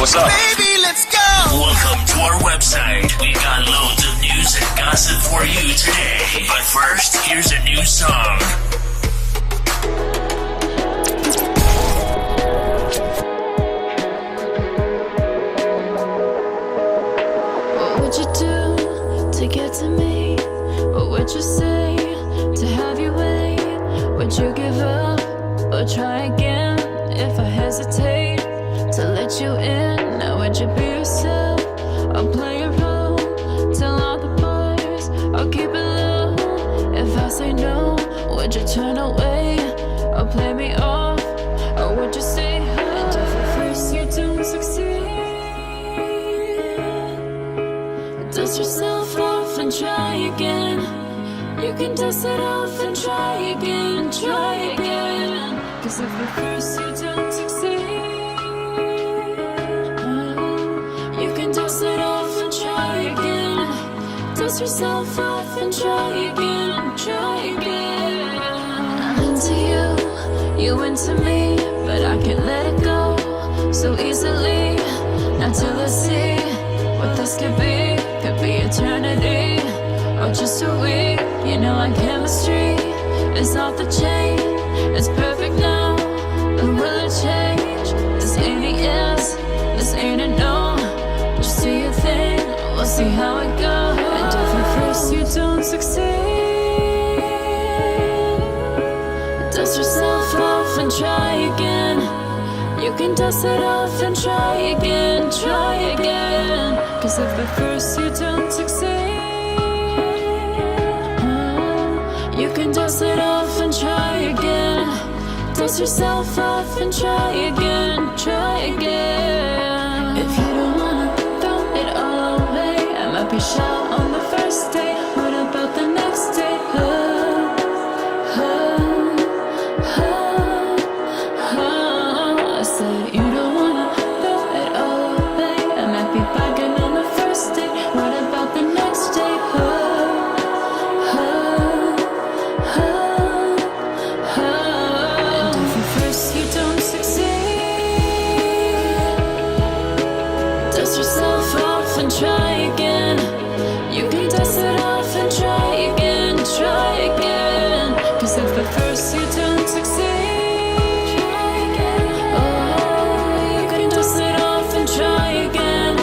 what's up? Baby, let's go. Welcome to our website. We've got loads of news and gossip for you today. But first, here's a new song. What would you do to get to me? What would you say to have you wait? Would you give up or try again? If I hesitate to let you in, now would you be yourself? I'll play a role, tell all the boys, I'll keep it low. If I say no, would you turn away or play me off? Or would you stay home? And if at first you don't succeed, dust yourself off and try again. You can dust it off and try again, try again. Cause if at first you don't succeed, you can dust it off and try again. Dust yourself off and try again, try again. I'm into you, you into me, but I can't let it go so easily. Not till I see what this could be eternity or just a week. You know our chemistry is off the chain. It's perfect now, but will it change? This ain't a yes, this ain't a no. Just do your thing, we'll see how it goes. And if at first you don't succeed, dust yourself off and try again. You can dust it off and try again, try again. Cause if at first you don't succeed, you can dust it off and try again. Dust yourself off and try again, try again. If you don't wanna throw it all away, I might be shy on the first day. What about the next day? I said you don't wanna throw it all away, I might be bugging on the first day. What about the next day? And if at first you don't succeed, dust yourself off and try again. You can dust it off and try again, try again. Cause if at first you don't succeed, oh, you can dust it off and try again.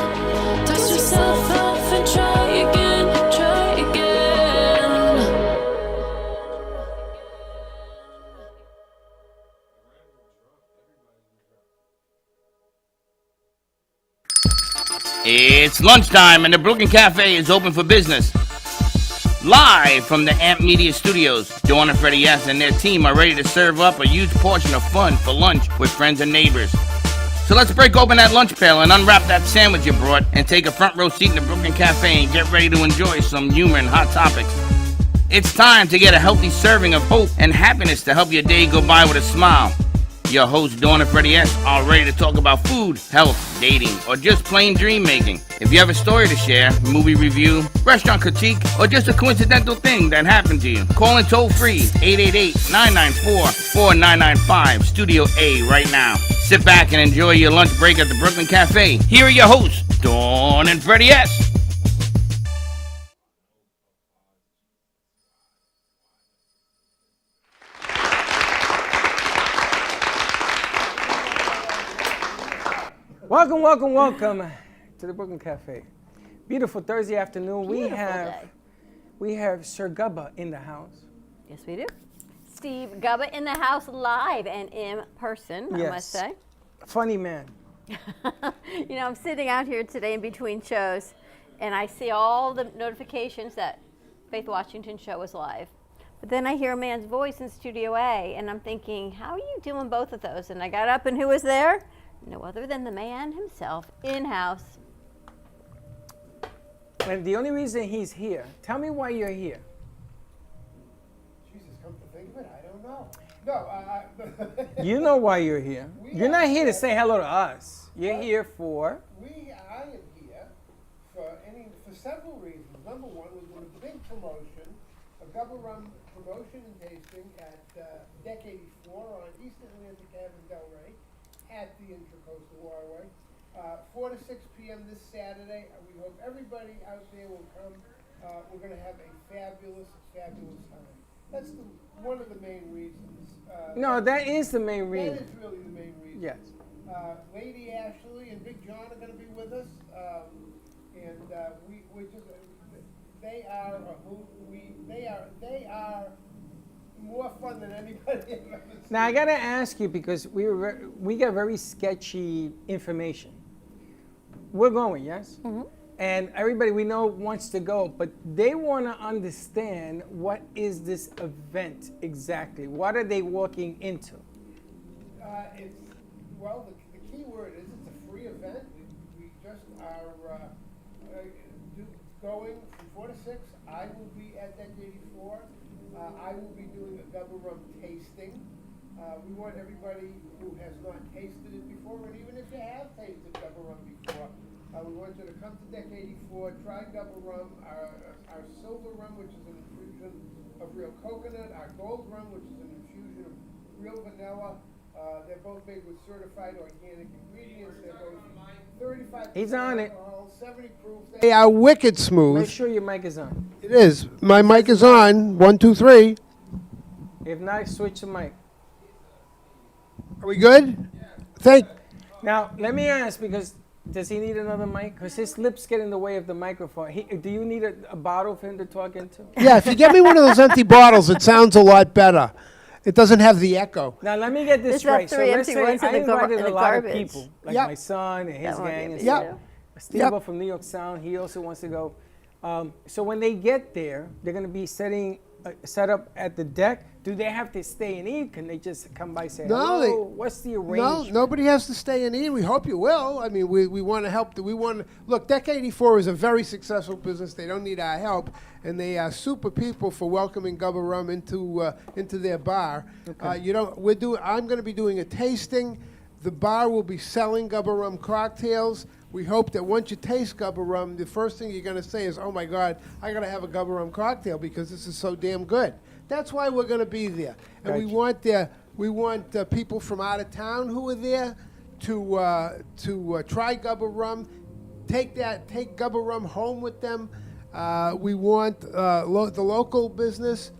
Dust yourself off and try again, try again. It's lunchtime and the Brooklyn Cafe is open for business. Live from the Amp Media Studios, Dawn and Freddie S. and their team are ready to serve up a huge portion of fun for lunch with friends and neighbors. So let's break open that lunch pail and unwrap that sandwich you brought and take a front row seat in the Brooklyn Cafe and get ready to enjoy some humor and hot topics. It's time to get a healthy serving of hope and happiness to help your day go by with a smile. Your hosts, Dawn and Freddie S., are ready to talk about food, health, dating, or just plain dream making. If you have a story to share, movie review, restaurant critique, or just a coincidental thing that happened to you, call in toll free 888-994-4995, Studio A right now. Sit back and enjoy your lunch break at the Brooklyn Cafe. Here are your hosts, Dawn and Freddie S. Welcome, welcome, welcome to the Brooklyn Cafe. Beautiful Thursday afternoon. Day. We have Sir Gubb in the house. Yes, we do. Steve Gubb in the house live and in person, Yes. I must say. Funny man. You know, I'm sitting out here today in between shows, and I see all the notifications that Faith Washington show is live. But then I hear a man's voice in Studio A, and I'm thinking, how are you doing both of those? And I got up, and who was there? No other than the man himself, in-house. And the only reason he's here, tell me why you're here. Jesus, come to think of it, I don't know. No, You know why you're here. You're not here to say hello to us. You're here for... I am here for several reasons. Number one, we're doing a big promotion, a Gubb promotion and tasting at Deck 84 on East Atlantic Avenue, Delray, at the Intracoastal Waterway. 4 to 6 p.m. this Saturday. We hope everybody out there will come. We're going to have a fabulous, fabulous time. That's one of the main reasons. No, that is the main That reason. is really the main reason. Yes. Lady Ashley and Big John are going to be with us, we're just. They are they are more fun than anybody I've ever seen. Now I gotta ask you because we got very sketchy information. We're going, yes? Mm-hmm. And everybody we know wants to go, but they want to understand what is this event exactly? What are they walking into? The key word is it's a free event. We just are going from 4 to 6. I will be at Deck 84. I will be doing a Gubba Rum tasting. We want everybody who has not tasted it before, and even if you have tasted Gubba Rum before, we want you to come to Deck 84, try Gubba Rum, our silver rum, which is an infusion of real coconut, our gold rum, which is an infusion of real vanilla. They're both made with certified organic ingredients. They're both 35% He's on it. alcohol, 70 proof. They are wicked smooth. Make sure your mic is on. It is. My mic is on. 1, 2, 3. If not, switch the mic. Are we good? Thank. Now, let me ask, because does he need another mic? Because his lips get in the way of the microphone. Do you need a bottle for him to talk into? Yeah, if you get me one of those empty bottles, it sounds a lot better. It doesn't have the echo. Now, let me get this There's right. So three let's empty say ones in I the invited in a the lot of garbage. people, like Yep. my son and his That one gang would and be stuff. good. Steve Yep. from New York Sound, he also wants to go. So when they get there, they're going to be set up at the deck. Do they have to stay and eat? Can they just come by and say, No, hello? What's the No, arrangement? nobody has to stay and eat. We hope you will. I mean, we want to help. Look, Deck 84 is a very successful business. They don't need our help, and they are super people for welcoming Gubba Rum into their bar. Okay. I'm going to be doing a tasting. The bar will be selling Gubba Rum cocktails. We hope that once you taste Gubba Rum, the first thing you're going to say is, "Oh my God, I got to have a Gubba Rum cocktail because this is so damn good." That's why we're going to be there, and Gotcha. we want people from out of town who are there to try Gubba Rum, take Gubba Rum home with them. We want the local business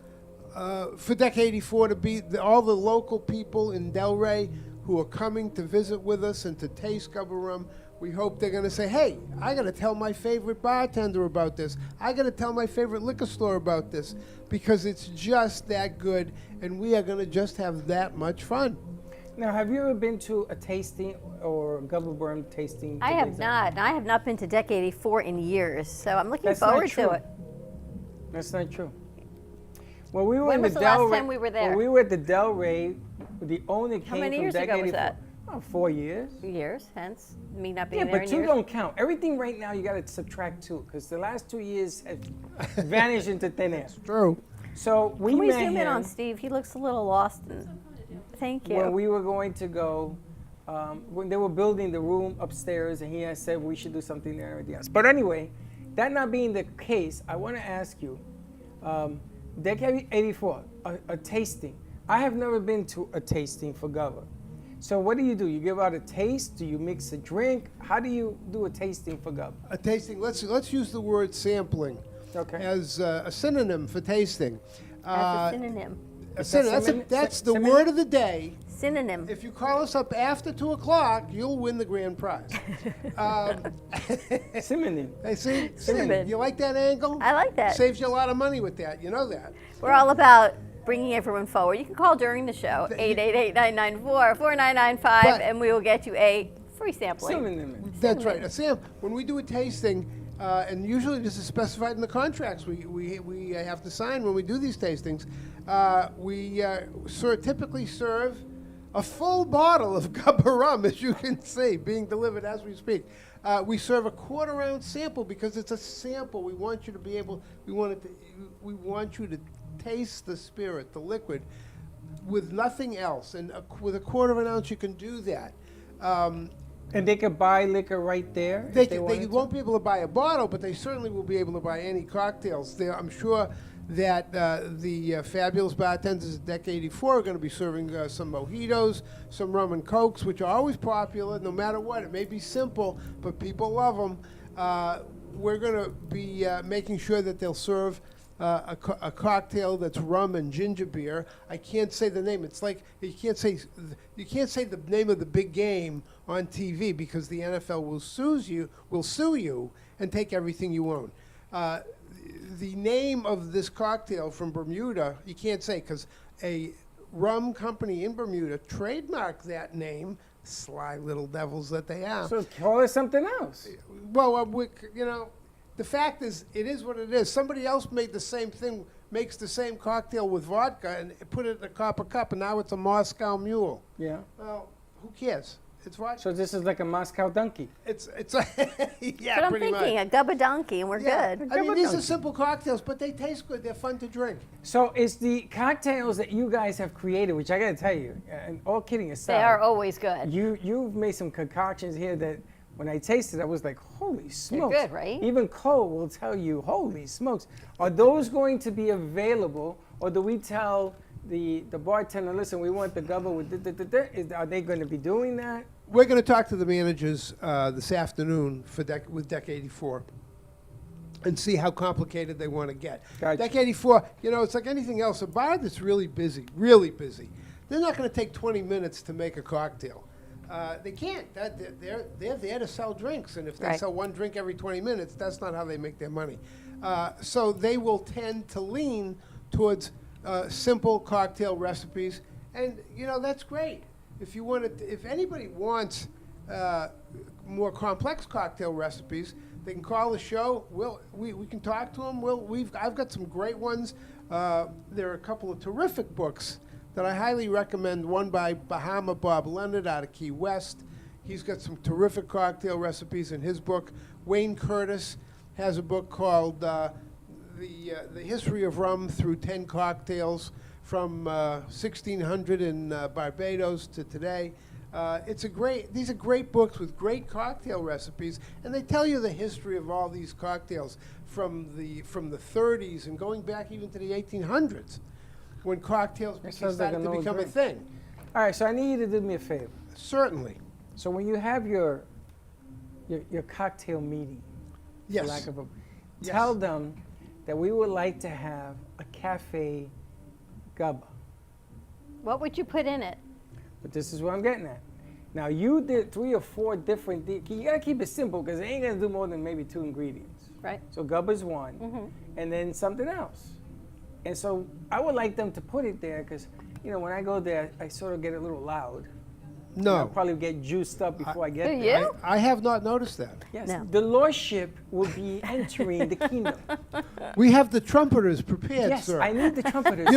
for Deck 84 to be all the local people in Delray who are coming to visit with us and to taste Gubba Rum. We hope they're going to say, hey, I got to tell my favorite bartender about this. I got to tell my favorite liquor store about this because it's just that good, and we are going to just have that much fun. Now, have you ever been to a tasting or Gubba Rum tasting? I have not. I have not been to Deck 84 in years, so I'm looking That's not forward true. to it. That's not true. When we were When in was the the last Delray, time we were there? When we were at the Delray, the owner came many from years Deck ago was 84. that? Oh, 4 years. Years, hence me not being Yeah, there but in 2 years. don't count. Everything right now you got to subtract 2 because the last 2 years have vanished into thin air. True. So we Can we met zoom in him on Steve? He looks a little lost. Thank you. when we were going to go. When they were building the room upstairs, and he had said we should do something there and everything else. But anyway, that not being the case, I want to ask you, Deck 84, a tasting. I have never been to a tasting for Gubba. So what do? You give out a taste? Do you mix a drink? How do you do a tasting for Gubba? A tasting. Let's use the word sampling Okay. as a synonym for tasting. As a synonym. That's the synonym? word of the day. Synonym. If you call us up after 2 o'clock, you'll win the grand prize. Synonym. Hey, see? Cinnamon. You like that angle? I like that. Saves you a lot of money with that. You know that. We're all about bringing everyone forward. You can call during the show, 888-994-4995, But- and we will get you a free sampling. Synonym. That's right. Sam, when we do a tasting, and usually this is specified in the contracts we have to sign when we do these tastings, we typically serve a full bottle of Gubba Rum, as you can see, being delivered as we speak. We serve a quarter-ounce sample because it's a sample. We want you to be able. We want you to taste the spirit, the liquid, with nothing else. And with a quarter of an ounce, you can do that. And they could buy liquor right there. They if wanted to? won't be able to buy a bottle, but they certainly will be able to buy any cocktails. I'm sure that the fabulous bartenders at Deck 84 are going to be serving some mojitos, some rum and cokes, which are always popular, no matter what. It may be simple, but people love them. We're going to be making sure that they'll serve a cocktail that's rum and ginger beer. I can't say the name. It's like you can't say the name of the big game on TV because the NFL will sue you and take everything you own. The name of this cocktail from Bermuda, you can't say because a rum company in Bermuda trademarked that name. Sly little devils that they are. So call it something else. Well, the fact is, it is what it is. Somebody else made the same thing, makes the same cocktail with vodka and put it in a copper cup, and now it's a Moscow Mule. Yeah. Well, who cares? It's vodka. So this is like a Moscow donkey. It's yeah, But I'm pretty thinking much. a Gubba Donkey, and we're Yeah. good. I mean, these are simple cocktails, but they taste good. They're fun to drink. So it's the cocktails that you guys have created, which I got to tell you, and all kidding aside, They are always good. you've made some concoctions here that when I tasted, I was like, holy smokes. good, right? Even Cole will tell you, holy smokes. Are those going to be available, or do we tell the bartender, listen, we want the Gubba with are they going to be doing that? We're going to talk to the managers this afternoon with Deck 84 and see how complicated they want to get. Gotcha. Deck 84, it's like anything else. A bar that's really busy, they're not going to take 20 minutes to make a cocktail. They can't. They're there to sell drinks, and if they Right. sell one drink every 20 minutes, that's not how they make their money. So they will tend to lean towards simple cocktail recipes, and that's great. If anybody wants more complex cocktail recipes, they can call the show. We can talk to them. I've got some great ones. There are a couple of terrific books that I highly recommend. One by Bahama Bob Leonard out of Key West. He's got some terrific cocktail recipes in his book. Wayne Curtis has a book called The History of Rum Through 10 Cocktails from 1600 in Barbados to today. These are great books with great cocktail recipes, and they tell you the history of all these cocktails from the 30s and going back even to the 1800s. When cocktails started to become a thing. All right, so I need you to do me a favor. Certainly. So when you have your cocktail meeting, Yes. for lack of a, Yes. tell them that we would like to have a cafe Gubba. What would you put in it? But this is what I'm getting at. Now you did 3 or 4 different. You gotta keep it simple because it ain't gonna do more than maybe 2 ingredients. Right. So Gubba's one, and then something else. And so I would like them to put it there because, when I go there, I sort of get a little loud. No. I'll probably get juiced up before I get Do there. you? I have not noticed that. Yes. No. The lordship will be entering the kingdom. We have the trumpeters prepared, Yes, sir. I need the trumpeters.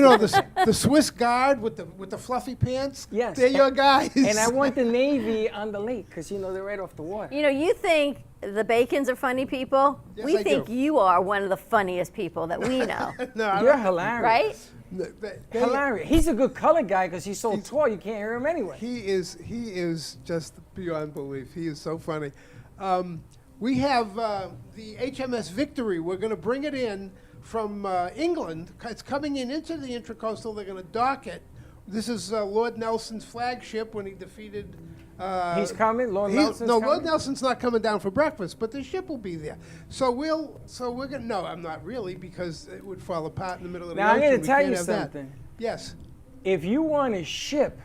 The Swiss Guard with the fluffy pants. Yes. They're your guys. And I want the Navy on the lake because, they're right off the water. You think the Bacons are funny people? Yes, We I think do. you are one of the funniest people that we know. No, I You're don't- hilarious. Right? Hilarious. He's a good color guy because he's so tall you can't hear him anyway. He is just beyond belief. He is so funny. We have the HMS Victory. We're going to bring it in from England. It's coming into the Intracoastal. They're going to dock it. This is Lord Nelson's flagship when he defeated. He's coming. Lord Nelson's No, coming. Lord Nelson's not coming down for breakfast, but the ship will be there. So we're gonna. No, I'm not really because it would fall apart in the middle of the Now, I'm ocean. going to We tell can't you have that. something. Yes, If you want a ship,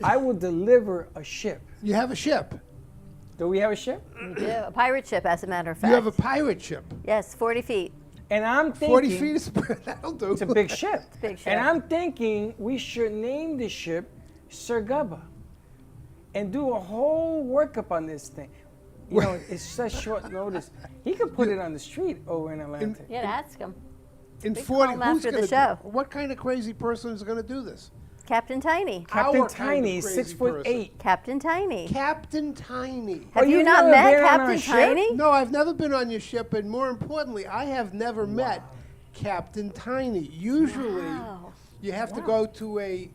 I will deliver a ship. you have a ship. Do we have a ship? Yeah, a pirate ship, as a matter of fact. You have a pirate ship. Yes, 40 feet. And I'm thinking 40 feet is that'll do. it's a big ship. Big ship. And I'm thinking we should name the ship Sir Gubba and do a whole workup on this thing. It's such short notice. He could put it on the street over in Atlanta. Yeah, ask him. In We call 40, him who's after the gonna show. What kind of crazy person is going to do this? Captain Tiny. Captain Our kind of Tiny, crazy 6'8". Captain Tiny. Captain Tiny. Have you you've not never met been on our Captain ship? Tiny? No, I've never been on your ship, and more importantly, I have never met Captain Tiny. Usually, Wow. you have to go to a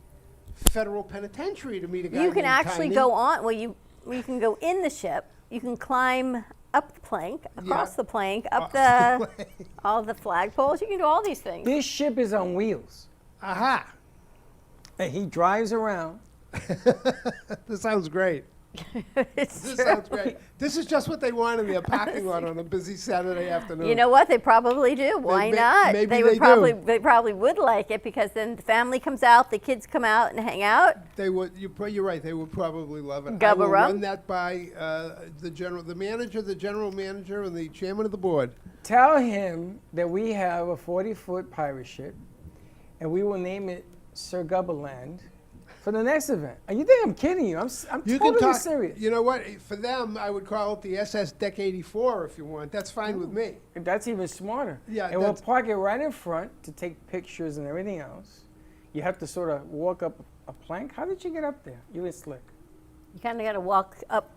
federal penitentiary to meet a guy You can named actually Tiny. go on. Well, you can go in the ship. You can climb up the plank, across Yeah. the plank, up Across the the plank. all the flagpoles. You can do all these things. This ship is on wheels. Aha! And he drives around. This sounds great. It's This true. sounds great. This is just what they want in their parking lot on a busy Saturday afternoon. You know what? They probably do. Why may- not? maybe they would they do. probably probably would like it because then the family comes out, the kids come out and hang out. They would. You're right. They would probably love it. I Gubba will rum? run that by the general manager, and the chairman of the board. Tell him that we have a 40-foot pirate ship, and we will name it Sir Gubbaland for the next event. And you think I'm kidding you? I'm You totally can talk. serious. You know what? For them, I would call it the SS Deck 84 if you want. That's fine with me. That's even smarter. Yeah, and we'll that's- park it right in front to take pictures and everything else. You have to sort of walk up a plank. How did you get up there? You were slick. You kind of got to walk up.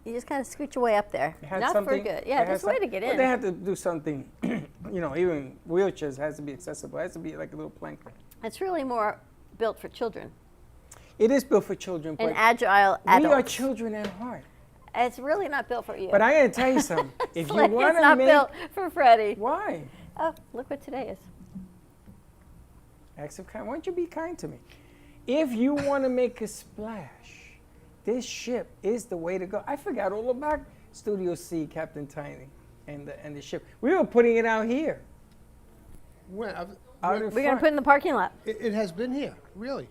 You just kind of scooch your way up there. They had Not something- for good. they Yeah, had there's a way to some- get But in. they had to do something. Even wheelchairs has to be accessible. It has to be like a little plank. It's really more built for children It is built for children, but and agile we are adults. children at heart. It's really not built for you. But I gotta tell you something. If you Like, want it's to not make, built for Freddie. why? Oh, look what today is. Acts of kind. Why don't you be kind to me? If you want to make a splash, this ship is the way to go. I forgot all about Studio C, Captain Tiny, and the ship. We were putting it out here. When, Out in We're going to front. put it in the parking lot. it has been here, really.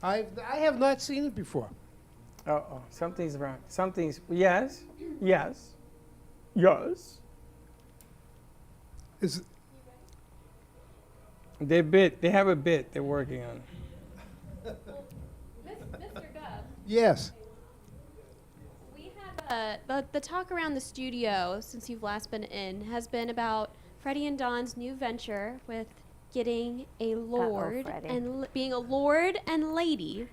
I have not seen it before. Uh-oh, something's wrong. Something's, yes. Is They have a bit they're working on. Mr. Gubb, yes. we have the talk around the studio since you've last been in has been about Freddie and Dawn's new venture with getting a lord Freddie. and being a lord and lady.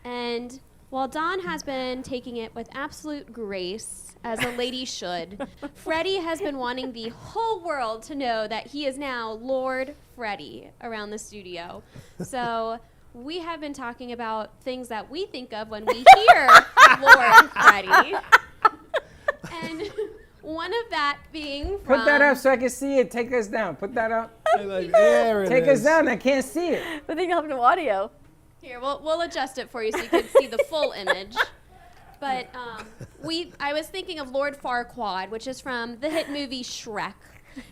And while Dawn has been taking it with absolute grace, as a lady should, Freddie has been wanting the whole world to know that he is now Lord Freddie around the studio. So we have been talking about things that we think of when we hear Lord Freddie. And one of that being from... Put that up so I can see it. Take us down. Put that up. There it Take us is. down. I can't see it. I think you'll have no audio. Here, we'll adjust it for you so you can see the full image. But I was thinking of Lord Farquaad, which is from the hit movie Shrek.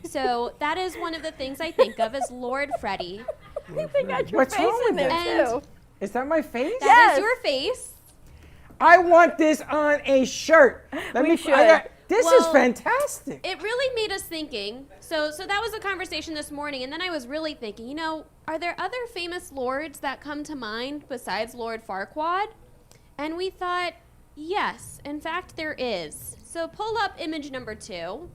So that is one of the things I think of as Lord Freddie. They got your What's face wrong in with there, that? too. Is that my face? That Yes. is your face. I want this on a shirt. We should. This is Well, fantastic. It really made us thinking. So that was a conversation this morning, and then I was really thinking, are there other famous lords that come to mind besides Lord Farquaad? And we thought, yes, in fact, there is. So pull up image number 2.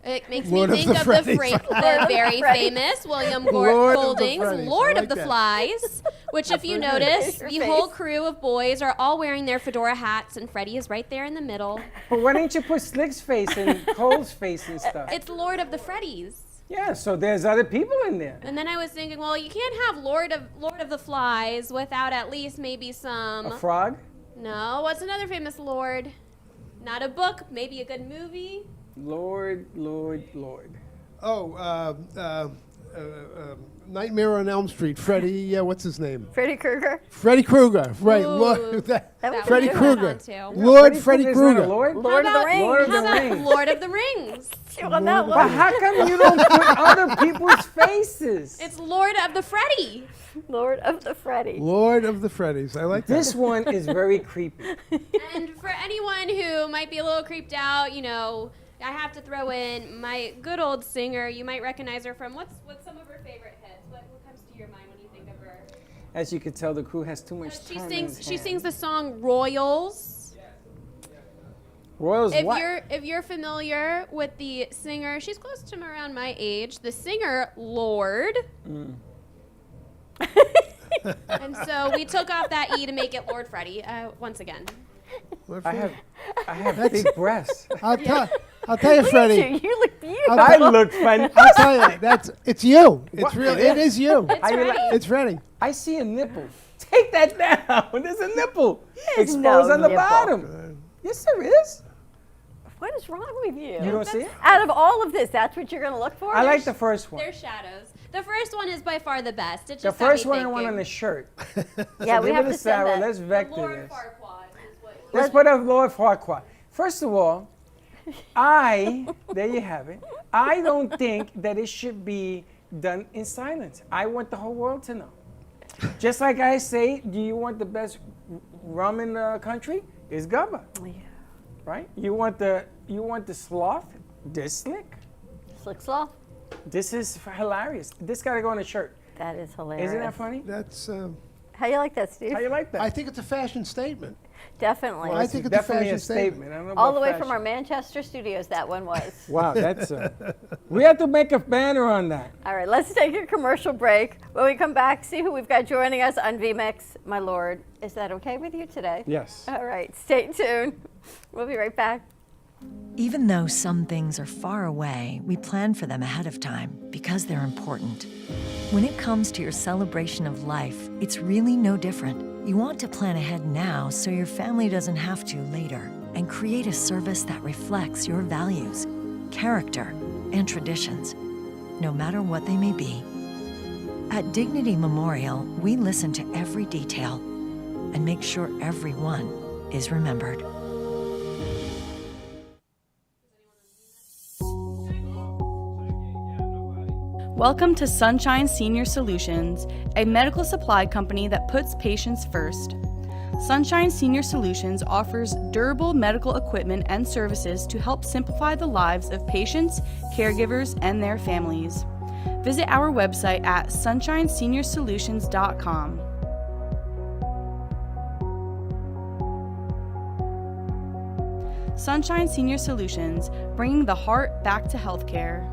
It makes Lord me of think the of Freddies. the very famous William Lord of the Golding's Freddies. Lord I of the like that. Flies, which if you notice, Your the face. whole crew of boys are all wearing their fedora hats, and Freddie is right there in the middle. But why didn't you put Slick's face and Cole's face and stuff? It's Lord of the Freddies. Yeah, so there's other people in there. And then I was thinking, well, you can't have Lord of the Flies without at least maybe some. A frog? No, what's another famous Lord? Not a book, maybe a good movie. Lord. Oh, Nightmare on Elm Street. Freddie, what's his name? Freddy Krueger. Freddy Krueger. Right. Ooh. Lord, That would Freddy be good. Krueger. That one, too. Lord Freddy Krueger's not a Krueger. Lord? Lord of the Rings. Lord of How the about Rings. Lord of the Rings? On that But one. how come you don't put other people's faces? It's Lord of the Freddy. Lord of the Freddy. Lord of the Freddies. I like that. This one is very creepy. And for anyone who might be a little creeped out, I have to throw in my good old singer. You might recognize her from what's some of her favorite hits. What comes to your mind when you think of her? As you can tell, the crew has too much She time. sings. She sings the song Royals. Royals If what? you're familiar with the singer, she's close to around my age. The singer Lord. And so we took off that E to make it Lord Freddie once again. Lord I Freddie. have big breasts. I'll tell you, Freddie. You look beautiful. I look fantastic. I'll tell you, it's you. It's What? real. It is you. It's you like- Freddie. It's Freddie. I see a nipple. Take that down. There's a nipple There's exposed no on the nipple. bottom. Yes, there is. What is wrong with you? You don't see it? Out of all of this, that's what you're going to look for? I like the first one. They're shadows. The first one is by far the best. It The just first got one me I want on thinking. the shirt. Yeah, So we give have it to to send Sarah. that. Let's vector Lord this. Farquaad is what. Let's put a Lord Farquaad. First of all, there you have it. I don't think that it should be done in silence. I want the whole world to know. Just like I say, do you want the best rum in the country? It's Gubba. Yeah. Right? You want the sloth? This slick. Slick Sloth? This is hilarious. This got to go on a shirt. That is hilarious. Isn't that funny? That's. How you like that, Steve? How you like that? I think it's a fashion statement. Definitely. Well, I think it's definitely a a fashion statement. I don't know All about the way fashion. from our Manchester studios, that one was. Wow, that's. We have to make a banner on that. All right, let's take a commercial break. When we come back, see who we've got joining us on Vmix. My Lord, is that okay with you today? Yes. All right, stay tuned. We'll be right back. Even though some things are far away, we plan for them ahead of time because they're important. When it comes to your celebration of life, it's really no different. You want to plan ahead now so your family doesn't have to later, and create a service that reflects your values, character, and traditions, no matter what they may be. At Dignity Memorial, we listen to every detail and make sure everyone is remembered. Welcome to Sunshine Senior Solutions, a medical supply company that puts patients first. Sunshine Senior Solutions offers durable medical equipment and services to help simplify the lives of patients, caregivers, and their families. Visit our website at sunshineseniorsolutions.com. Sunshine Senior Solutions, bringing the heart back to healthcare.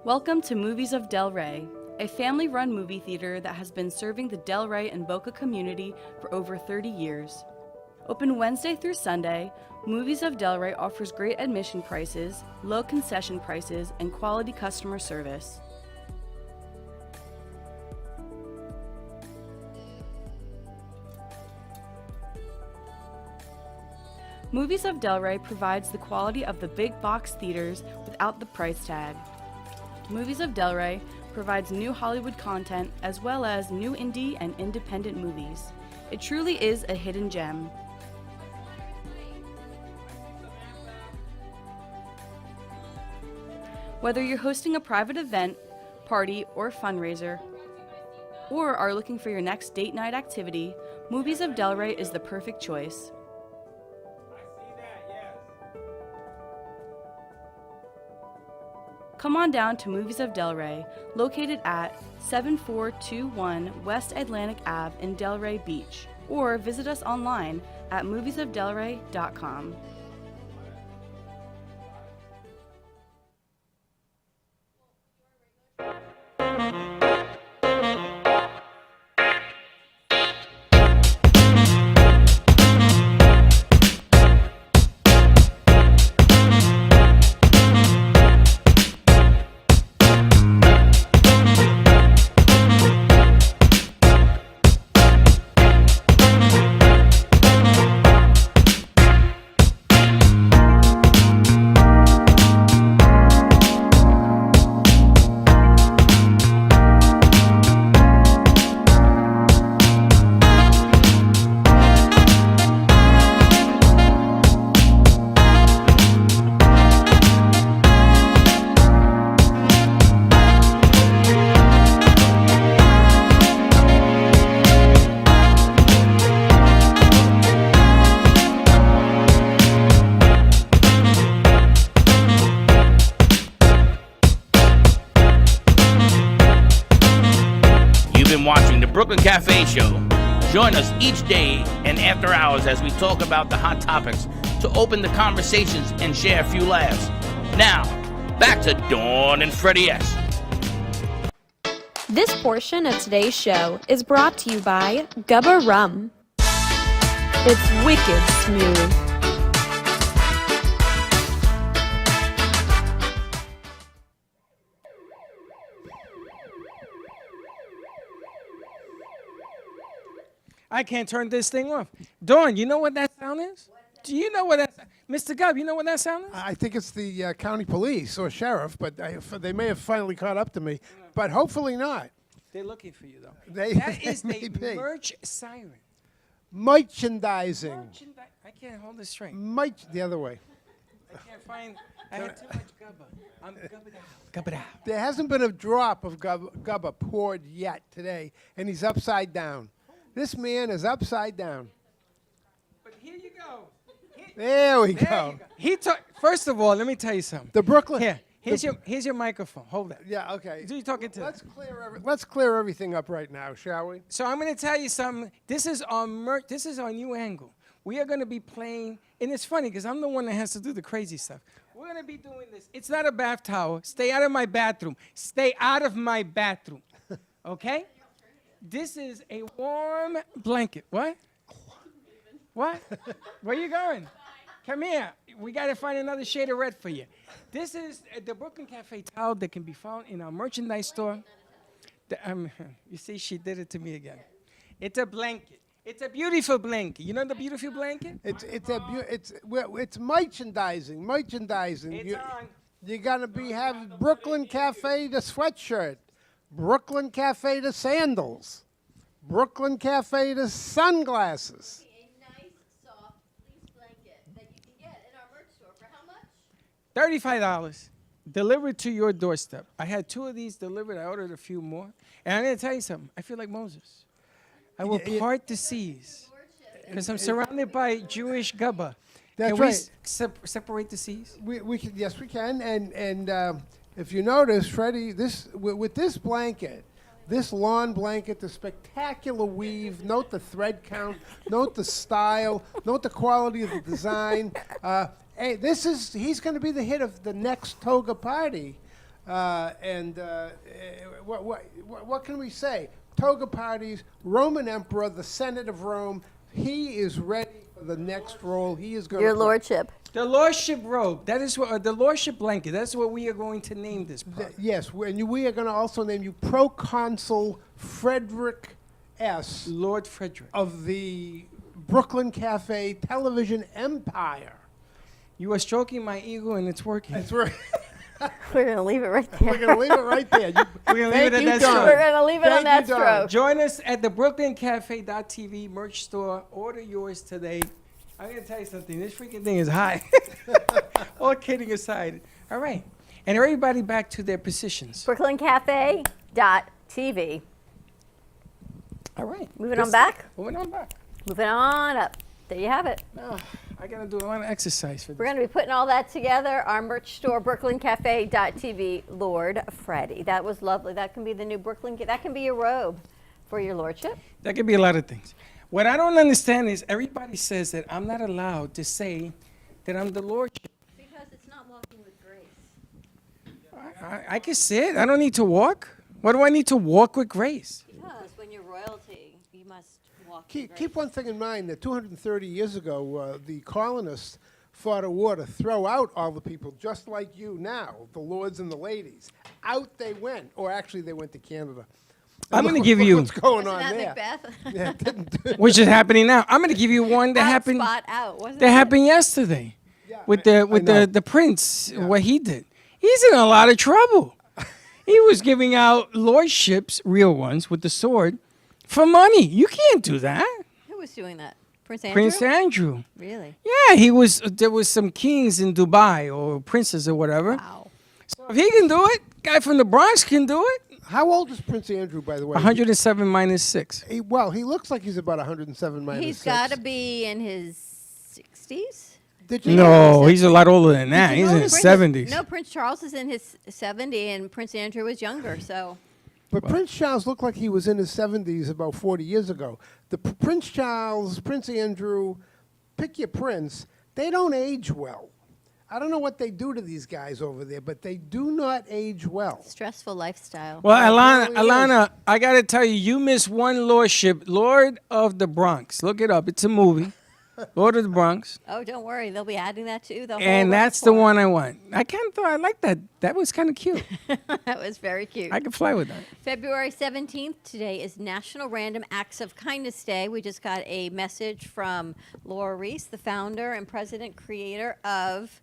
Welcome to Movies of Del Rey, a family-run movie theater that has been serving the Del Rey and Boca community for over 30 years. Open Wednesday through Sunday, Movies of Del Rey offers great admission prices, low concession prices, and quality customer service. Movies of Del Rey provides the quality of the big box theaters without the price tag. Movies of Del Rey provides new Hollywood content as well as new indie and independent movies. It truly is a hidden gem. Whether you're hosting a private event, party, or fundraiser, or are looking for your next date night activity, Movies of Del Rey is the perfect choice. Come on down to Movies of Del Rey, located at 7421 West Atlantic Ave in Delray Beach, or visit us online at moviesofdelray.com. Watching the Brooklyn Cafe Show. Join us each day and after hours as we talk about the hot topics to open the conversations and share a few laughs. Now, back to Dawn and Freddie S. This portion of today's show is brought to you by Gubba Rum. It's wicked smooth. I can't turn this thing off. Dawn, you know what that sound is? Do you know what that Mr. Gubb, you know what that sound is? I think it's the county police or sheriff, but they may have finally caught up to me. But hopefully not. They're looking for you, though. That is may the be. merch siren. Merchandising. I can't hold this straight. The other way. I can't find. I had too much gubba. I'm gubbed out. Gubbed out. There hasn't been a drop of gubba poured yet today, and he's upside down. This man is upside down. But here you go. There we There go. you go. First of all, let me tell you something. The Brooklyn. Here's your microphone. Hold that. Yeah. Okay. Who you talking to? Let's clear everything up right now, shall we? So I'm going to tell you something. This is our This is our new angle. We are going to be playing, and it's funny because I'm the one that has to do the crazy stuff. We're going to be doing this. It's not a bath towel. Stay out of my bathroom. Stay out of my bathroom. Okay? This is a warm blanket. What? What? Where you going? Come here. We got to find another shade of red for you. This is the Brooklyn Cafe towel that can be found in our merchandise store. You see, she did it to me again. It's a blanket. It's a beautiful blanket. You know the beautiful blanket? It's merchandising. Merchandising. It's on. You're gonna have Brooklyn Cafe the sweatshirt, Brooklyn Cafe the sandals, Brooklyn Cafe the sunglasses. A nice, soft fleece blanket that you can get in our merch store for how much? $35 delivered to your doorstep. I had 2 of these delivered. I ordered a few more. And I'm going to tell you something. I feel like Moses. I will part the seas because I'm surrounded by Jewish gubba. That's can right. we separate the seas? We can, yes, we can. And if you notice, Freddie, with this blanket, this lawn blanket, the spectacular weave, note the thread count, note the style, note the quality of the design. Hey, he's going to be the hit of the next toga party. What can we say? Toga parties, Roman Emperor, the Senate of Rome. He is ready for the next role. He is going to. Your Lordship. The Lordship robe. That is what the Lordship blanket. That's what we are going to name this part. Yes, and we are going to also name you Proconsul Frederick S. Lord Frederick of the Brooklyn Cafe television empire. You are stroking my ego, and it's working. That's right. We're going to leave it right there. We're going to leave it right there. We're going to leave it at that stroke. We're going to leave it on that stroke. Join us at the BrooklynCafe.tv merch store. Order yours today. I'm going to tell you something. This freaking thing is high. All kidding aside. All right. And everybody back to their positions. BrooklynCafe.tv. All right. Moving on back. Moving on back. Moving on up. There you have it. Oh, I got to do a lot of exercise for this. We're going to be putting all that together. Our merch store, BrooklynCafe.tv, Lord Freddie. That was lovely. That can be the new Brooklyn. That can be your robe for your lordship. That could be a lot of things. What I don't understand is everybody says that I'm not allowed to say that I'm the lordship. Because it's not walking with grace. I can say it. I don't need to walk. Why do I need to walk with grace? Because when you're royalty, you must walk with grace. Keep one thing in mind that 230 years ago, the colonists fought a war to throw out all the people just like you now, the lords and the ladies. Out they went, or actually they went to Canada. I'm going to give you what's going on Wasn't there. that Macbeth? Yeah, it didn't. which is happening now. I'm going to give you one that happened. Spot out, wasn't That it? happened yesterday, with I know. the prince. What he did. He's in a lot of trouble. He was giving out lordships, real ones, with the sword, for money. You can't do that. Who was doing that? Prince Andrew? Prince Andrew. Really? Yeah, he was. There was some kings in Dubai or princes or whatever. Wow. So if he can do it, guy from the Bronx can do it. How old is Prince Andrew, by the way? 107 minus 6. He looks like he's about 107 minus He's 6. got to be in his 60s. Did you No, he's a lot older than that. He's in his 70s. No, Prince Charles is in his 70, and Prince Andrew is younger, so. But Prince Charles looked like he was in his 70s about 40 years ago. Prince Charles, Prince Andrew, pick your prince, they don't age well. I don't know what they do to these guys over there, but they do not age well. Stressful lifestyle. Well, really Alana, I got to tell you, you missed one lordship, Lord of the Bronx. Look it up. It's a movie. Lord of the Bronx. Oh, don't worry. They'll be adding that too. And that's the one I want. I kind of thought I liked that. That was kind of cute. That was very cute. I could fly with that. February 17th, today is National Random Acts of Kindness Day. We just got a message from Laura Reese, the founder and president creator of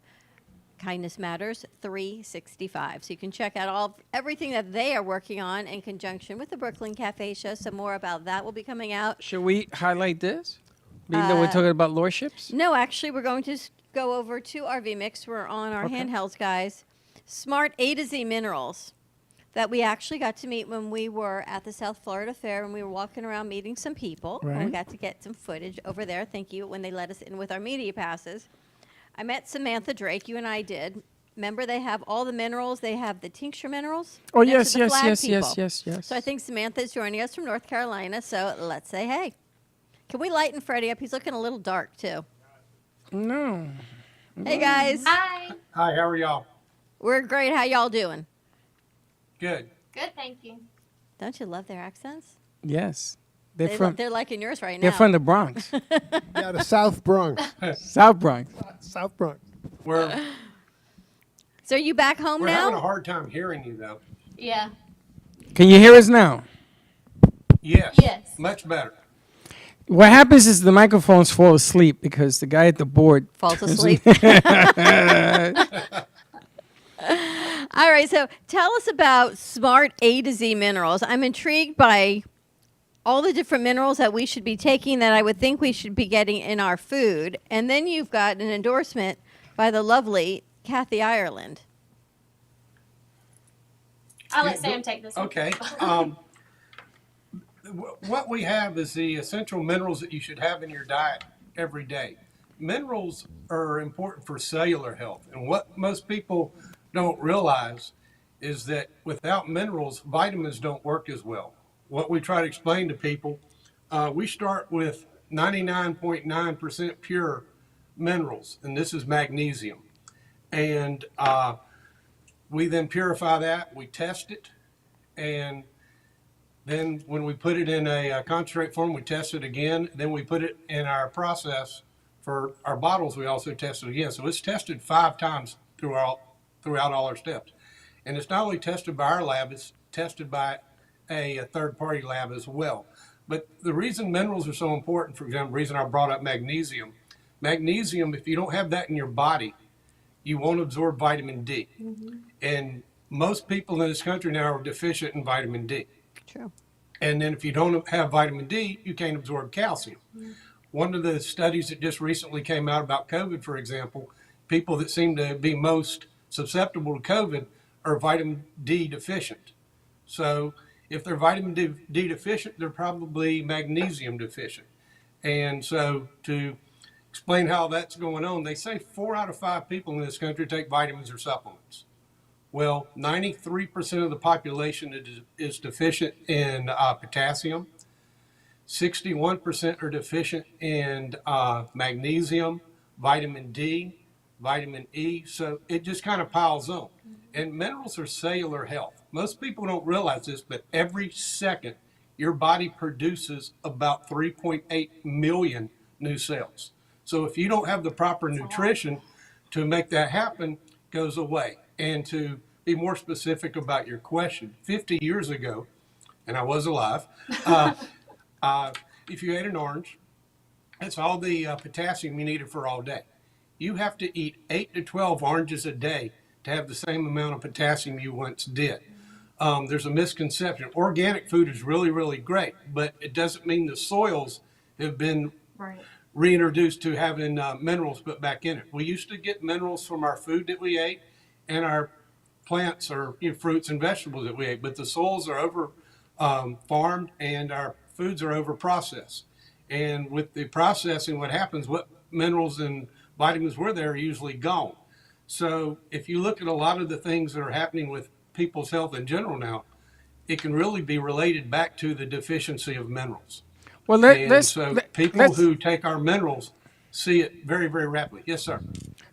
Kindness Matters 365. So you can check out everything that they are working on in conjunction with the Brooklyn Cafe Show. Some more about that will be coming out. Should we highlight this? Being that we're talking about lorships? No, actually, we're going to go over to our Vmix. We're on our handhelds, guys. Smart A to Z Minerals that we actually got to meet when we were at the South Florida Fair, and we were walking around meeting some people. Right. And we got to get some footage over there. Thank you, when they let us in with our media passes. I met Samantha Drake. You and I did. Remember, they have all the minerals. They have the tincture minerals. Oh, next to the yes, flag yes, people. yes. So I think Samantha is joining us from North Carolina. So let's say hey. Can we lighten Freddie up? He's looking a little dark, too. No. Hey, guys. Hi. Hi, how are y'all? We're great. How y'all doing? Good. Good, thank you. Don't you love their accents? Yes. They're liking yours right now. They're from the Bronx. Yeah, the South Bronx. South Bronx. South Bronx. We're So are you back home having a now? hard time hearing you, though. Yeah. Can you hear us now? Yes. Yes. Much better. What happens is the microphones fall asleep because the guy at the board Falls asleep. All right, so tell us about Smart A to Z Minerals. I'm intrigued by all the different minerals that we should be taking that I would think we should be getting in our food. And then you've got an endorsement by the lovely Kathy Ireland. I'll let Sam take this one. Okay. What we have is the essential minerals that you should have in your diet every day. Minerals are important for cellular health. And what most people don't realize is that without minerals, vitamins don't work as well. What we try to explain to people, we start with 99.9% pure minerals, and this is magnesium. And we then purify that, we test it, and then when we put it in a concentrate form, we test it again. Then we put it in our process for our bottles. We also test it again. So it's tested 5 times throughout all our steps. And it's not only tested by our lab, it's tested by a third-party lab as well. But the reason minerals are so important, for example, the reason I brought up magnesium, if you don't have that in your body, you won't absorb vitamin D. Mm-hmm. And most people in this country now are deficient in vitamin D. True. And then if you don't have vitamin D, you can't absorb calcium. Mm-hmm. One of the studies that just recently came out about COVID, for example, people that seem to be most susceptible to COVID are vitamin D deficient. So if they're vitamin D deficient, they're probably magnesium deficient. And so to explain how that's going on, they say 4 out of 5 people in this country take vitamins or supplements. Well, 93% of the population is deficient in potassium. 61% are deficient in magnesium, vitamin D, vitamin E. So it just kind of piles on. And minerals are cellular health. Most people don't realize this, but every second your body produces about 3.8 million new cells. So if you don't have the proper nutrition to make that happen, it goes away. And to be more specific about your question, 50 years ago, and I was alive, if you ate an orange, that's all the potassium you needed for all day. You have to eat 8 to 12 oranges a day to have the same amount of potassium you once did. There's a misconception. Organic food is really, really great, but it doesn't mean the soils have been reintroduced to having minerals put back in it. We used to get minerals from our food that we ate and our plants or fruits and vegetables that we ate, but the soils are over farmed and our foods are over processed. And with the processing, what happens, what minerals and vitamins were there are usually gone. So if you look at a lot of the things that are happening with people's health in general now, it can really be related back to the deficiency of minerals. Well, people who take our minerals see it very, very rapidly. Yes, sir.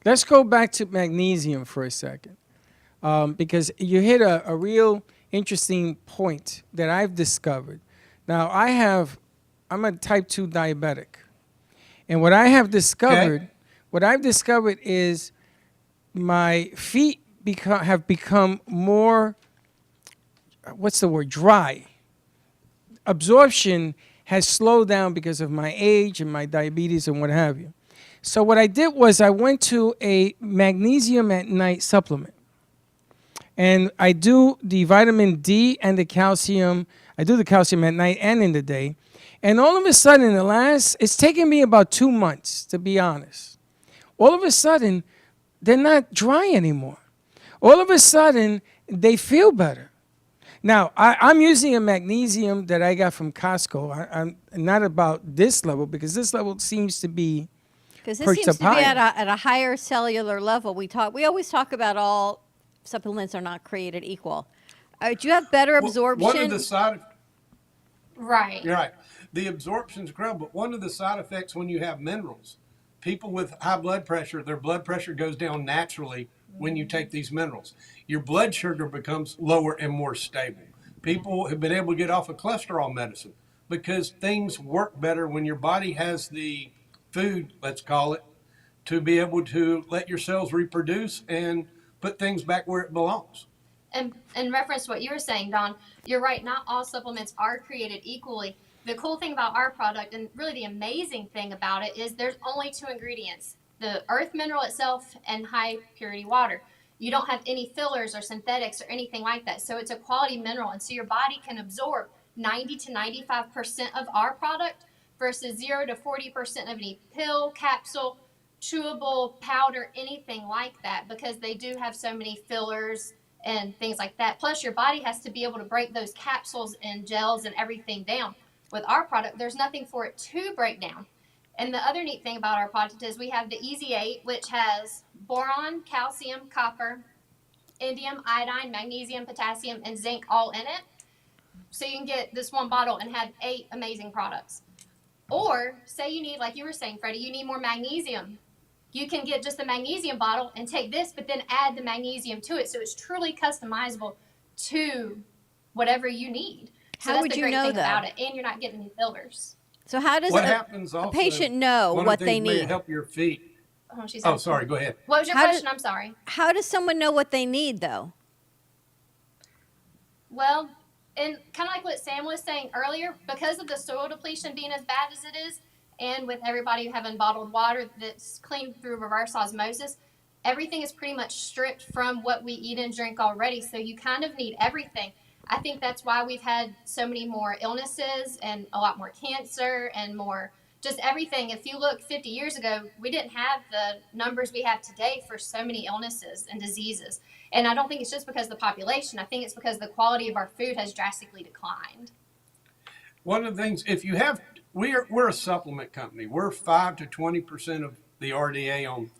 Let's go back to magnesium for a second, because you hit a real interesting point that I've discovered. Now, I'm a type 2 diabetic, And what I have discovered, what I've discovered is my feet have become more, what's the word, dry. Absorption has slowed down because of my age and my diabetes and what have you. So what I did was I went to a magnesium at night supplement. And I do the vitamin D and the calcium. I do the calcium at night and in the day. And all of a sudden, it's taken me about 2 months, to be honest. All of a sudden, they're not dry anymore. All of a sudden, they feel better. Now, I'm using a magnesium that I got from Costco. I'm not about this level, because this level seems to be because this seems to be at a higher cellular level. We always talk about all supplements are not created equal. Do you have better absorption? One of the side, Right. you're right. The absorption's incredible, but one of the side effects when you have minerals, people with high blood pressure, their blood pressure goes down naturally when you take these minerals. Your blood sugar becomes lower and more stable. People have been able to get off of cholesterol medicine because things work better when your body has the food, let's call it, to be able to let your cells reproduce and put things back where it belongs. And in reference to what you were saying, Don, you're right. Not all supplements are created equally. The cool thing about our product, and really the amazing thing about it, is there's only 2 ingredients: the earth mineral itself and high purity water. You don't have any fillers or synthetics or anything like that. So it's a quality mineral. And so your body can absorb 90 to 95% of our product versus 0 to 40% of any pill, capsule, chewable, powder, anything like that, because they do have so many fillers and things like that. Plus, your body has to be able to break those capsules and gels and everything down. With our product, there's nothing for it to break down. And the other neat thing about our product is we have the Easy 8, which has boron, calcium, copper, indium, iodine, magnesium, potassium, and zinc all in it. So you can get this one bottle and have 8 amazing products. Or say you need, like you were saying, Freddie, you need more magnesium. You can get just the magnesium bottle and take this, but then add the magnesium to it. So it's truly customizable to whatever you need. So How would you know, though? About it, and you're not getting any fillers. So how does a patient know what they need? May help your feet. Sorry, go ahead. What was your question? I'm sorry. How does someone know what they need, though? Well, and kind of like what Sam was saying earlier, because of the soil depletion being as bad as it is, and with everybody having bottled water that's cleaned through reverse osmosis, everything is pretty much stripped from what we eat and drink already. So you kind of need everything. I think that's why we've had so many more illnesses and a lot more cancer and more just everything. If you look 50 years ago, we didn't have the numbers we have today for so many illnesses and diseases. And I don't think it's just because of the population. I think it's because the quality of our food has drastically declined. One of the things, if you have, we're a supplement company. We're 5 to 20% of the RDA on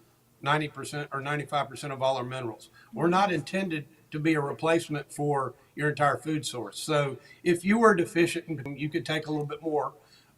90% or 95% of all our minerals. We're not intended to be a replacement for your entire food source. So if you were deficient, you could take a little bit more.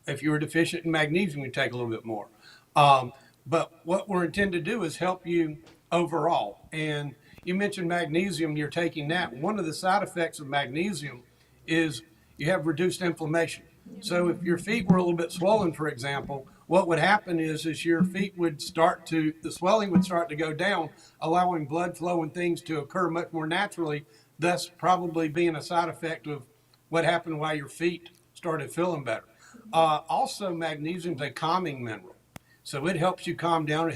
If you were deficient in magnesium, you take a little bit more. But what we're intended to do is help you overall. And you mentioned magnesium, you're taking that. One of the side effects of magnesium is you have reduced inflammation. So if your feet were a little bit swollen, for example, what would happen is your feet would the swelling would start to go down, allowing blood flow and things to occur much more naturally, thus probably being a side effect of what happened while your feet started feeling better. Also, magnesium is a calming mineral. So it helps you calm down.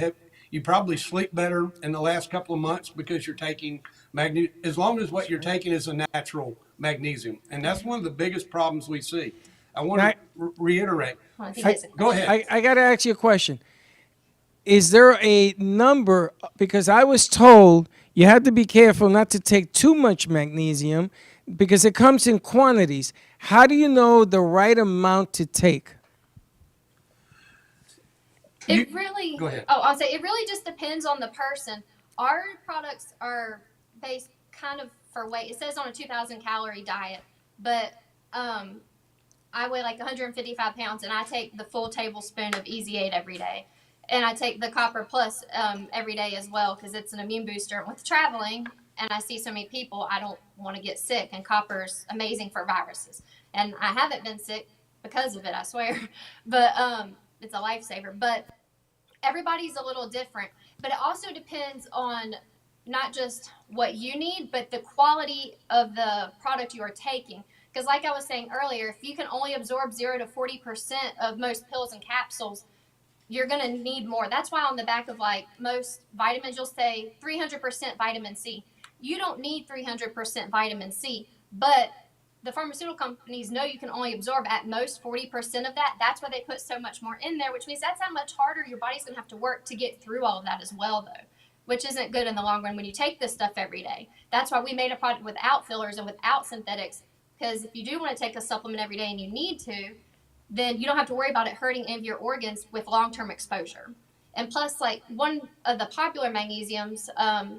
You probably sleep better in the last couple of months because you're taking magnesium, as long as what you're taking is a natural magnesium. And that's one of the biggest problems we see. I want to reiterate. Go ahead. I got to ask you a question. Is there a number? Because I was told you have to be careful not to take too much magnesium because it comes in quantities. How do you know the right amount to take? Go ahead. I'll say it really just depends on the person. Our products are based kind of for weight. It says on a 2,000 calorie diet, but I weigh like 155 pounds, and I take the full tablespoon of Easy 8 every day. And I take the Copper Plus every day as well because it's an immune booster. With traveling, and I see so many people, I don't want to get sick, and copper's amazing for viruses. And I haven't been sick because of it, I swear. But it's a lifesaver. But everybody's a little different. But it also depends on not just what you need, but the quality of the product you are taking. Because like I was saying earlier, if you can only absorb 0 to 40% of most pills and capsules, you're going to need more. That's why on the back of like most vitamins, you'll say 300% vitamin C. You don't need 300% vitamin C, but the pharmaceutical companies know you can only absorb at most 40% of that. That's why they put so much more in there, which means that's how much harder your body's going to have to work to get through all of that as well, though, which isn't good in the long run when you take this stuff every day. That's why we made a product without fillers and without synthetics, because if you do want to take a supplement every day and you need to, then you don't have to worry about it hurting any of your organs with long-term exposure. And plus, like, one of the popular magnesiums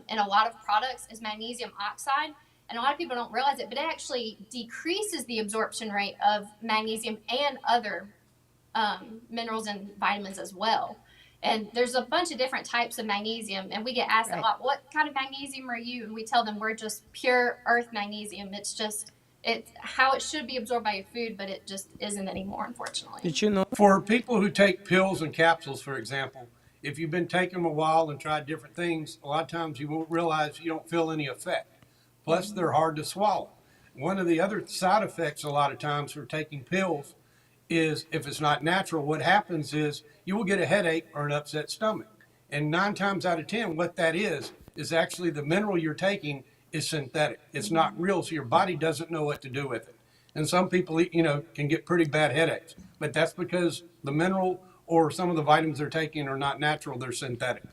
in a lot of products is magnesium oxide. And a lot of people don't realize it, but it actually decreases the absorption rate of magnesium and other minerals and vitamins as well. And there's a bunch of different types of magnesium, and we get asked a lot, what kind of magnesium are you? And we tell them we're just pure earth magnesium. It's how it should be absorbed by your food, but it just isn't anymore, unfortunately. Did you know? For people who take pills and capsules, for example, if you've been taking them a while and tried different things, a lot of times you won't realize you don't feel any effect. Plus, they're hard to swallow. One of the other side effects a lot of times for taking pills is, if it's not natural, what happens is you will get a headache or an upset stomach. And 9 times out of 10, what that is actually the mineral you're taking is synthetic. It's not real, so your body doesn't know what to do with it. And some people, can get pretty bad headaches. But that's because the mineral or some of the vitamins they're taking are not natural, they're synthetic.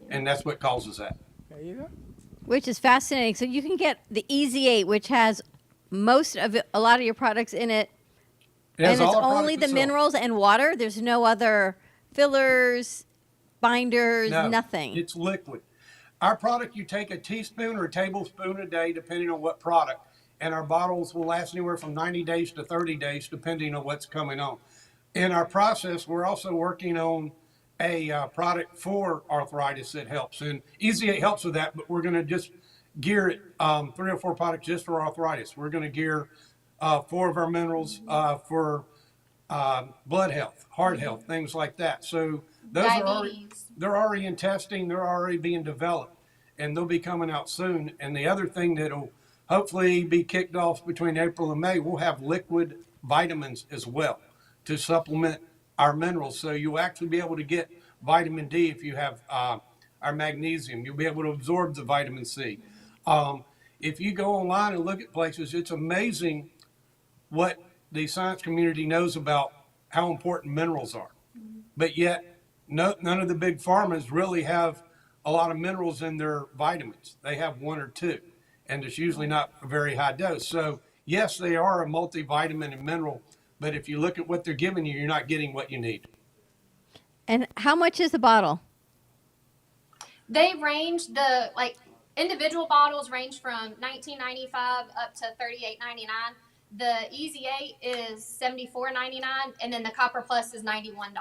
And that's what causes that. There you go. Which is fascinating. So you can get the Easy 8, which has a lot of your products in it. And it's only the minerals and water. There's no other fillers, binders, nothing. It's liquid. Our product, you take a teaspoon or a tablespoon a day, depending on what product. And our bottles will last anywhere from 90 days to 30 days, depending on what's coming on. In our process, we're also working on a product for arthritis that helps. And Easy 8 helps with that, but we're going to just gear it, 3 or 4 products just for arthritis. We're going to gear 4 of our minerals for blood health, heart health, things like that. So those they're already in testing, they're already being developed, and they'll be coming out soon. And the other thing that'll hopefully be kicked off between April and May, we'll have liquid vitamins as well to supplement our minerals. So you'll actually be able to get vitamin D if you have our magnesium. You'll be able to absorb the vitamin C. If you go online and look at places, it's amazing what the science community knows about how important minerals are. But yet, none of the big pharmas really have a lot of minerals in their vitamins. They have 1 or 2, and it's usually not a very high dose. So yes, they are a multivitamin and mineral, but if you look at what they're giving you, you're not getting what you need. And how much is the bottle? They range, individual bottles range from $19.95 up to $38.99. The Easy 8 is $74.99, and then the Copper Plus is $91.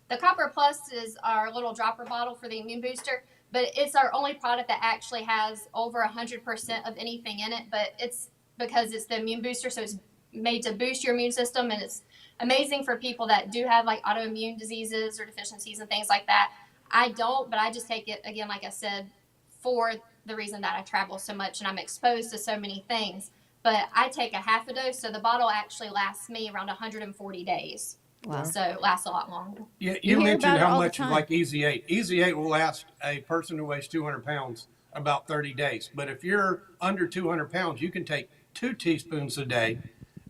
The Copper Plus is our little dropper bottle for the immune booster, but it's our only product that actually has over 100% of anything in it, but it's because it's the immune booster, so it's made to boost your immune system, and it's amazing for people that do have like autoimmune diseases or deficiencies and things like that. I don't, but I just take it, again, like I said, for the reason that I travel so much and I'm exposed to so many things. But I take a half a dose, so the bottle actually lasts me around 140 days. Wow. So it lasts a lot longer. Yeah, you mentioned how much like Easy 8. Easy 8 will last a person who weighs 200 pounds about 30 days. But if you're under 200 pounds, you can take 2 teaspoons a day,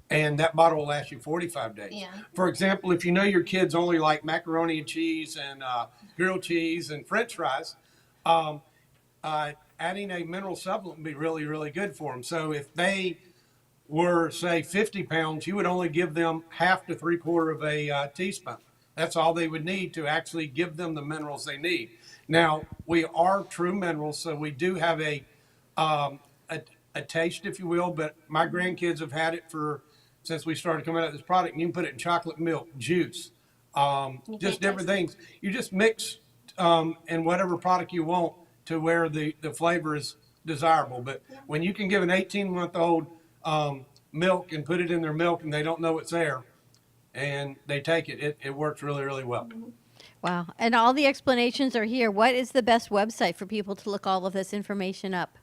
and that bottle will last you 45 days. Yeah. For example, if you know your kids only like macaroni and cheese and grilled cheese and French fries, adding a mineral supplement would be really, really good for them. So if they were, say, 50 pounds, you would only give them half to 3/4 of a teaspoon. That's all they would need to actually give them the minerals they need. Now, we are true minerals, so we do have a taste, if you will, but my grandkids have had it since we started coming out with this product, and you can put it in chocolate milk, juice, just different things. You just mix in whatever product you want to where the flavor is desirable. But when you can give an 18-month-old milk and put it in their milk and they don't know it's there, and they take it. It works really, really well. Wow. And all the explanations are here. What is the best website for people to look all of this information up?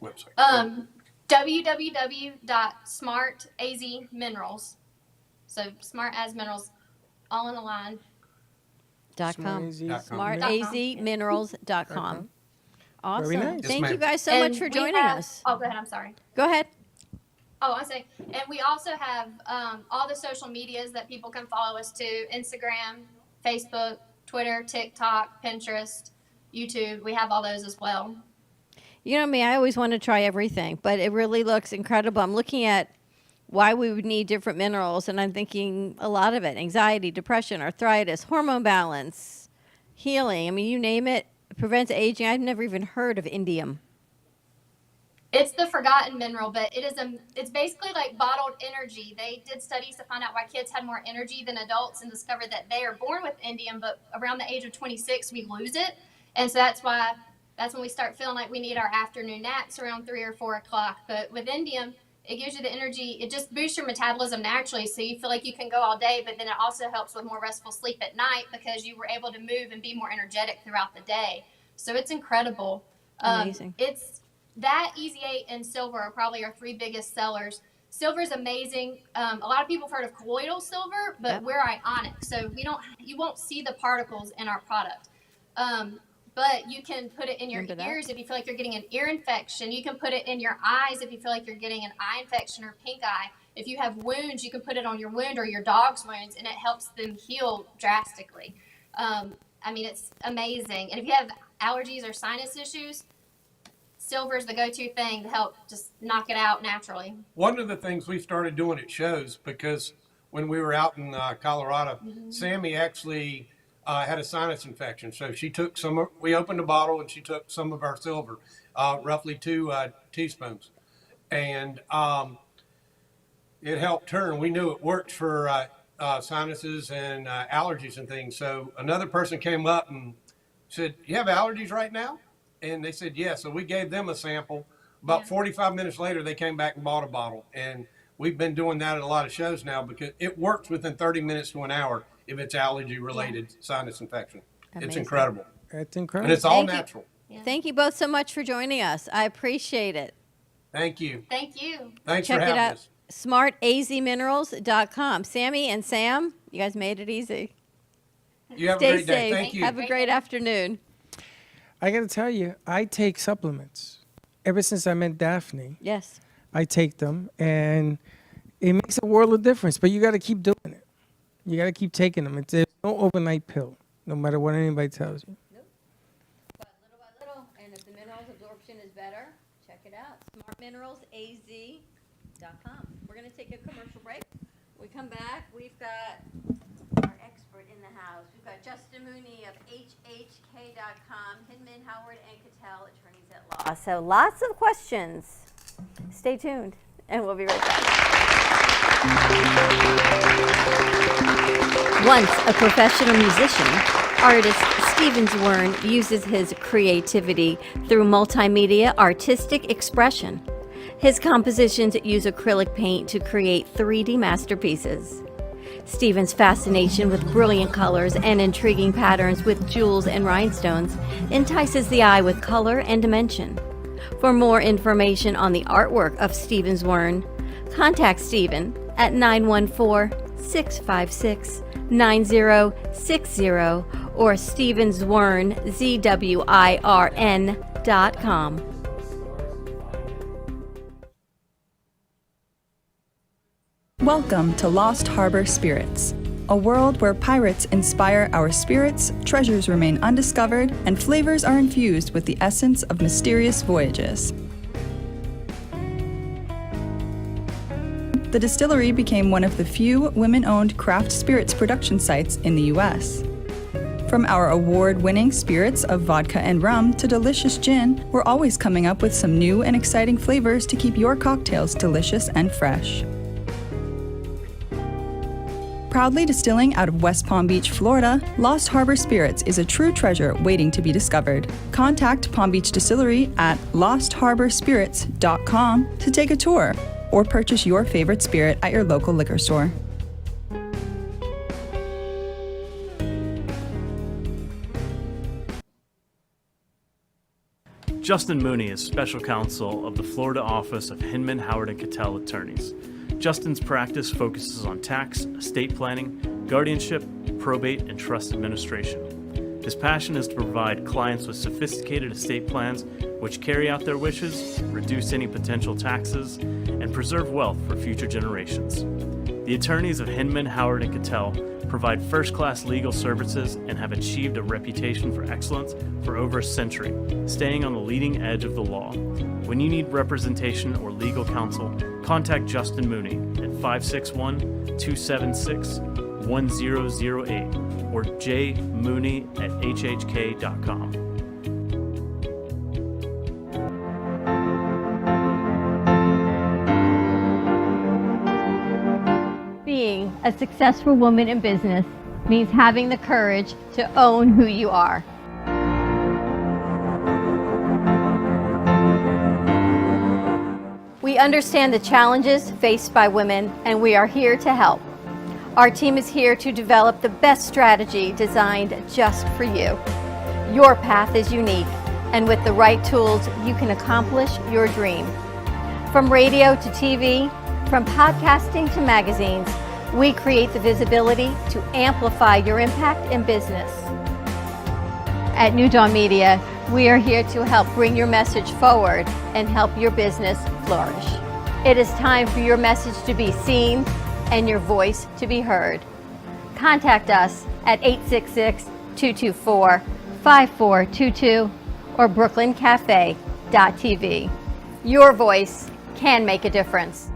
Website. www.smartazminerals. So smart as minerals, all in a line. .com. Smart SmartAZminerals.com. Awesome. Very nice. Yes, Thank you ma'am. guys so And much for we joining have- us. Oh, go ahead. I'm sorry. Go ahead. Oh, I say, and we also have all the social medias that people can follow us to: Instagram, Facebook, Twitter, TikTok, Pinterest, YouTube. We have all those as well. You know me, I always want to try everything, but it really looks incredible. I'm looking at why we would need different minerals, and I'm thinking a lot of it: anxiety, depression, arthritis, hormone balance, healing. I mean, you name it. It prevents aging. I've never even heard of indium. It's the forgotten mineral, but it's basically like bottled energy. They did studies to find out why kids had more energy than adults and discovered that they are born with indium, but around the age of 26, we lose it. And so that's when we start feeling like we need our afternoon naps around 3 or 4 o'clock. But with indium, it gives you the energy. It just boosts your metabolism naturally, so you feel like you can go all day, but then it also helps with more restful sleep at night because you were able to move and be more energetic throughout the day. So it's incredible. Amazing. That Easy 8 and silver are probably our 3 biggest sellers. Silver is amazing. A lot of people have heard of colloidal silver, but Yep. we're ionic, so you won't see the particles in our product. But you can put it in your Remember that? ears if you feel like you're getting an ear infection. You can put it in your eyes if you feel like you're getting an eye infection or pink eye. If you have wounds, you can put it on your wound or your dog's wounds, and it helps them heal drastically. It's amazing. And if you have allergies or sinus issues, silver is the go-to thing to help just knock it out naturally. One of the things we started doing at shows, because when we were out in Colorado, Sammy actually had a sinus infection. So she took we opened a bottle and she took some of our silver, roughly 2 teaspoons. And it helped her, and we knew it worked for sinuses and allergies and things. So another person came up and said, "You have allergies right now?" And they said, "Yeah." So we gave them a sample. About 45 minutes later, they came back and bought a bottle. And we've been doing that at a lot of shows now because it works within 30 minutes to an hour if it's allergy-related sinus infection. Amazing. It's incredible. That's incredible. And it's all Thank you. natural. Thank you both so much for joining us. I appreciate it. Thank you. Thank you. Thanks Check for it having out. us. SmartAZminerals.com. Sammy and Sam, you guys made it easy. You have Stay a great day. safe. Thank you. Have a great afternoon. I got to tell you, I take supplements. Ever since I met Daphne, Yes. I take them, and it makes a world of difference. But you got to keep doing it. You got to keep taking them. There's no overnight pill, no matter what anybody tells you. Nope. But little by little, and if the minerals absorption is better, check it out. SmartMineralsAZ.com. We're going to take a commercial break. When we come back, we've got our expert in the house. We've got Justin Mooney of HHK.com, Hinman, Howard, and Cattell, attorneys at law. So lots of questions. Stay tuned, and we'll be right back. Once a professional musician, artist Steven Gubb uses his creativity through multimedia artistic expression. His compositions use acrylic paint to create 3D masterpieces. Steven's fascination with brilliant colors and intriguing patterns with jewels and rhinestones entices the eye with color and dimension. For more information on the artwork of Steven Gubb, contact Steven at 914-656-9060 or stevenswirn.com. Welcome to Lost Harbor Spirits, a world where pirates inspire our spirits, treasures remain undiscovered, and flavors are infused with the essence of mysterious voyages. The distillery became one of the few women-owned craft spirits production sites in the U.S. From our award-winning spirits of vodka and rum to delicious gin, we're always coming up with some new and exciting flavors to keep your cocktails delicious and fresh. Proudly distilling out of West Palm Beach, Florida, Lost Harbor Spirits is a true treasure waiting to be discovered. Contact Palm Beach Distillery at lostharborspirits.com to take a tour or purchase your favorite spirit at your local liquor store. Justin Mooney is special counsel of the Florida office of Hinman, Howard & Cattell Attorneys. Justin's practice focuses on tax, estate planning, guardianship, probate, and trust administration. His passion is to provide clients with sophisticated estate plans which carry out their wishes, reduce any potential taxes, and preserve wealth for future generations. The attorneys of Hinman, Howard & Cattell provide first-class legal services and have achieved a reputation for excellence for over a century, staying on the leading edge of the law. When you need representation or legal counsel, contact Justin Mooney at 561-276-1008 or jmooney@hhk.com. Being a successful woman in business means having the courage to own who you are. We understand the challenges faced by women, and we are here to help. Our team is here to develop the best strategy designed just for you. Your path is unique, and with the right tools, you can accomplish your dream. From radio to TV, from podcasting to magazines, we create the visibility to amplify your impact in business. At New Dawn Media, we are here to help bring your message forward and help your business flourish. It is time for your message to be seen and your voice to be heard. Contact us at 866-224-5422 or brooklyncafe.tv. Your voice can make a difference.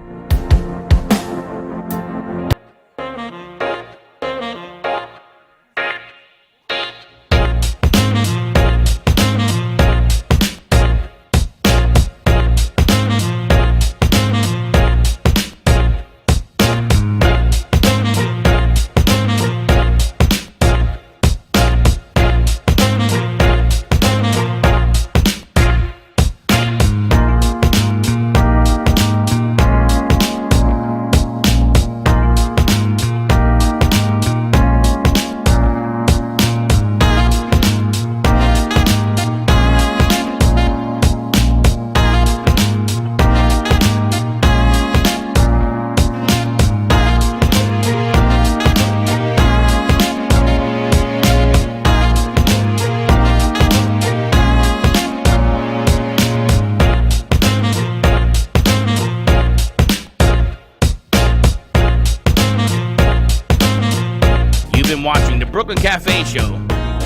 Watching the Brooklyn Cafe Show.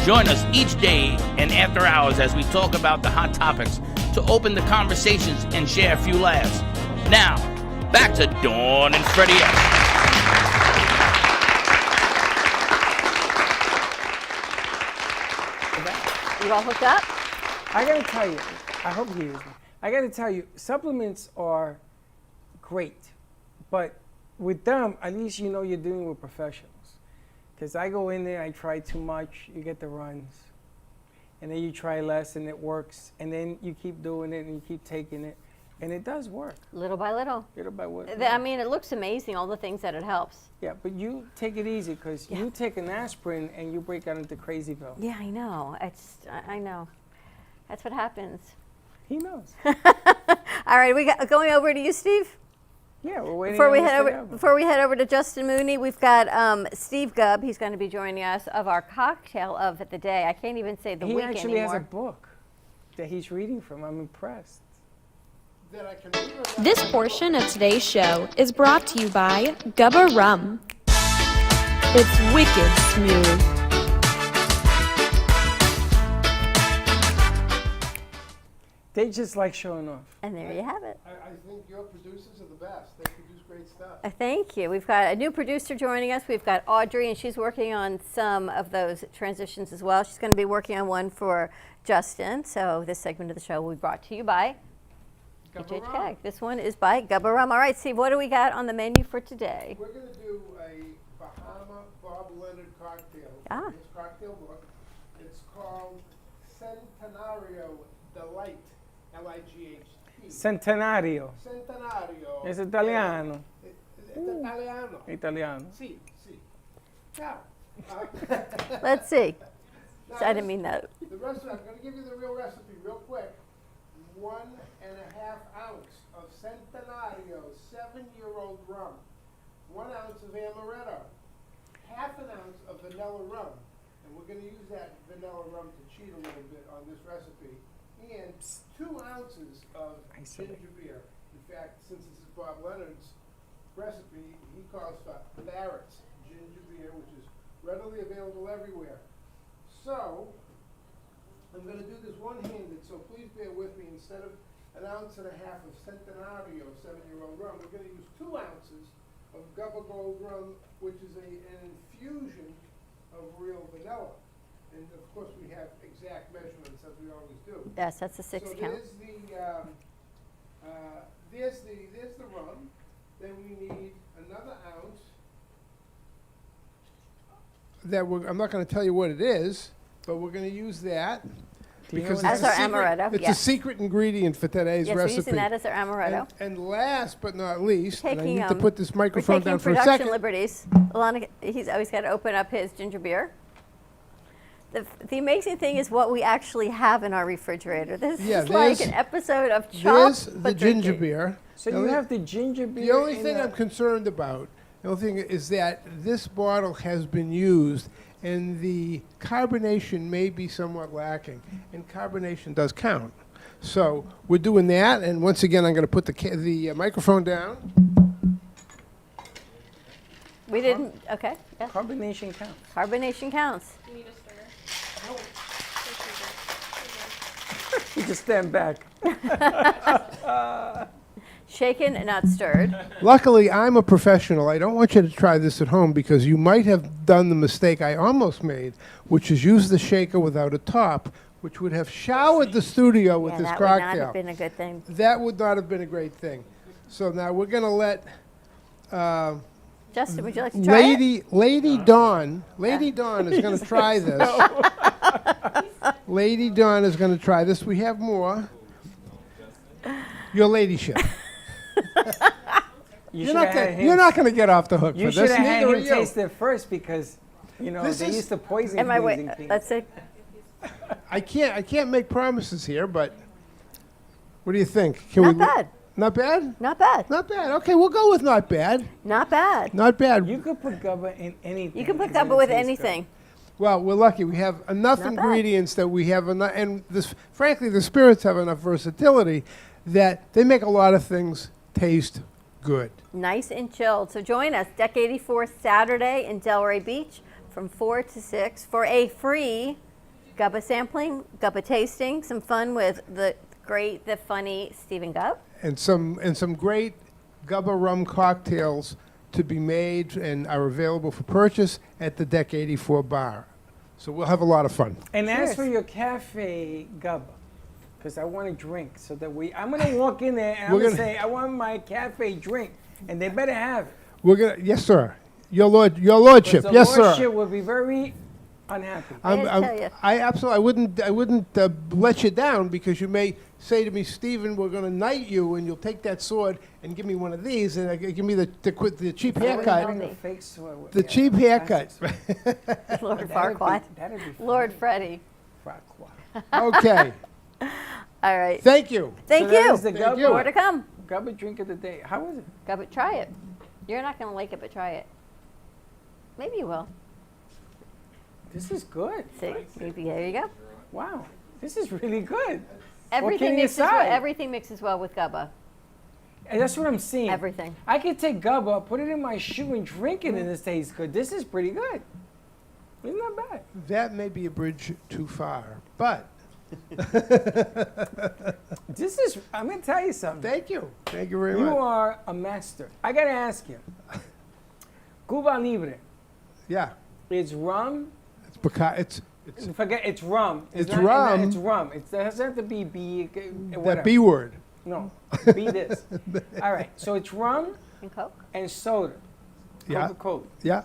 Join us each day and after hours as we talk about the hot topics to open the conversations and share a few laughs. Now, back to Dawn and Freddie S. You all hooked up? I gotta tell you, I hope he is. I gotta tell you, supplements are great, but with them, at least you know you're dealing with professionals. Because I go in there, I try too much, you get the runs. And then you try less and it works. And then you keep doing it and you keep taking it. And it does work. Little by little. Little by little. I mean, it looks amazing, all the things that it helps. Yeah, but you take it easy because you take an aspirin and you break out into Crazyville. Yeah, I know. I know. That's what happens. He knows. All right, going over to you, Steve? Yeah, we're waiting. Before we head over to Justin Mooney, we've got Steve Gubb. He's going to be joining us of our cocktail of the day. I can't even say the week anymore. He actually has a book that he's reading from. I'm impressed. This portion of today's show is brought to you by Gubba Rum. It's wicked smooth. They just like showing off. And there you have it. I think your producers are the best. They produce great stuff. Thank you. We've got a new producer joining us. We've got Audrey, and she's working on some of those transitions as well. She's going to be working on one for Justin. So this segment of the show will be brought to you by HHK. This one is by Gubba Rum. All right, Steve, what do we got on the menu for today? We're going to do a Bahama Bob Leonard cocktail. Ah. This cocktail book. It's called Centenario Delight. L-I-G-H-T. Centenario. Centenario. Es italiano. It's italiano. Italiano. Sì, sì. Now, Let's see. now So I didn't mean that. The recipe, I'm going to give you the real recipe real quick. ounce of Centenario 7-year-old rum, 1 ounce of amaretto, half an ounce of vanilla rum, and we're going to use that vanilla rum to cheat a little bit on this recipe, and 2 ounces of ginger beer. In fact, since this is Bob Leonard's recipe, he calls for Barrett's ginger beer, which is readily available everywhere. So, I'm going to do this one-handed, so please bear with me. Instead of 1.5 ounces of Centenario 7-year-old rum, we're going to use 2 ounces of Gubba Gold rum, which is an infusion of real vanilla. And of course, we have exact measurements as we always do. Yes, that's a 6 count. There's the rum. Then we need another ounce. I'm not going to tell you what it is, but we're going to use that. Because as our amaretto. It's a secret ingredient for today's yes, recipe. Yes, we're using that as our amaretto. And last but not least, and I taking, need to put this microphone down for a production second. liberties. Alana, he's always got to open up his ginger beer. The amazing thing is what we actually have in our refrigerator. This is like an episode of Chopped. There's the ginger beer. So you have the ginger beer. The only thing I'm concerned about, the only thing is that this bottle has been used and the carbonation may be somewhat lacking, and carbonation does count. So we're doing that, and once again, I'm going to put the microphone down. We didn't, okay. Yeah. Carbonation counts. Carbonation counts. You need to stir. You just stand back. Shaken and not stirred. Luckily, I'm a professional. I don't want you to try this at home because you might have done the mistake I almost made, which is use the shaker without a top, which would have showered the studio with this cocktail. That would not have been a good thing. That would not have been a great thing. So now we're going to let Justin, would you like to try it? Lady Dawn is going to try this. Lady Dawn is going to try this. We have more. Your ladyship. You're not going to get off the hook for this. You should have had Neither him are you. taste it first because, you know, they used to poison things. Let's see. I can't make promises here, but what do you think? Not bad. Not bad? Not bad. Not bad. Okay, we'll go with not bad. Not bad. Not bad. You could put Gubba in anything. You can put Gubba with anything. Well, we're lucky. We have enough ingredients that we have enough, and frankly, the spirits have enough versatility that they make a lot of things taste good. Nice and chilled. So join us Deck 84 Saturday in Delray Beach from 4 to 6 for a free Gubba sampling, Gubba tasting, some fun with the funny Steven Gubb. And some great Gubba rum cocktails to be made and are available for purchase at the Deck 84 bar. So we'll have a lot of fun. And as for your cafe Gubba, because I want to drink, so that I'm going to walk in there and I'm going to say, I want my cafe drink, and they better have it. Yes, sir. Your lordship, yes, sir. The lordship will be very unhappy. I wouldn't let you down because you may say to me, Stephen, we're going to knight you, and you'll take that sword and give me one of these, and give me the cheap haircut. The cheap haircut. Lord Farquaad. Lord Freddie. Okay. All right. Thank you. Thank you. More to come. Gubba drink of the day. How is it? Gubba, try it. You're not going to like it, but try it. Maybe you will. This is good. See? Maybe, there you go. Wow. This is really good. Everything mixes well with Gubba. And that's what I'm seeing. Everything. I could take Gubba, put it in my shoe, and drink it, and it tastes good. This is pretty good. It's not bad. That may be a bridge too far, but I'm going to tell you something. Thank you. Thank you very much. You are a master. I got to ask you. Cuba Libre. Yeah. It's rum. Forget it's rum. It's rum. It's rum. It doesn't have to be B. That B word. No. Be this. All right. So it's rum and Coke and soda. Yeah. Coca-Cola. Yeah.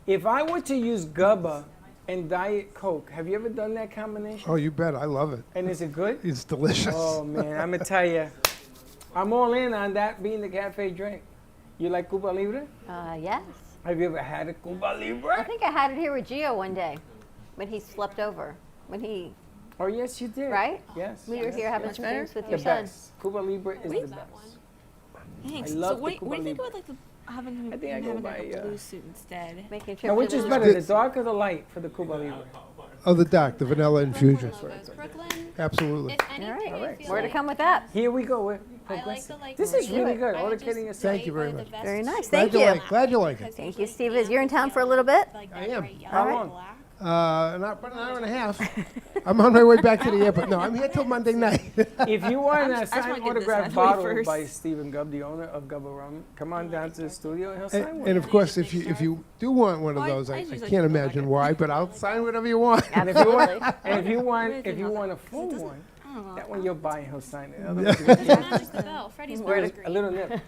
If I were to use Gubba and Diet Coke, have you ever done that combination? Oh, you bet. I love it. And is it good? It's delicious. Oh, man. I'm going to tell you. I'm all in on that being the cafe drink. You like Cuba Libre? Yes. Have you ever had a Cuba Libre? I think I had it here with Gio one day when he slept over. When he Oh, yes, you did. Right? Yes. We were yes, here having yes. some drinks with The your son. best. Cuba Libre is the best. Thanks. I love so the what Cuba do you think Libre. about like having him I think I go having by, like a blue suit instead? Making Now, which is better, the dark or the light for the Cuba Libre? Oh, the dark, the vanilla infusion. Absolutely. All right. More to come with that. Here we go. We're I like progressing. the like. This is really good. I All the just kidding aside. Thank you very much. Very nice. Glad Thank you. Glad you like it. Thank you, Steve. You're in town for a little bit? I am. How long? About an hour and a half. I'm on my way back to the airport. No, I'm here till Monday night. If you want I a just wanna signed get this autograph out of the way bottle first. by Steven Gubb, the owner of Gubba Rum, come on down to the studio and he'll sign one. And of course, if you do want one of those, I can't imagine why, but I'll sign whatever you want. And if you want, a full one, that one you'll buy and he'll sign it. Otherwise, It matches the bell. Freddie's wears green. a little nip.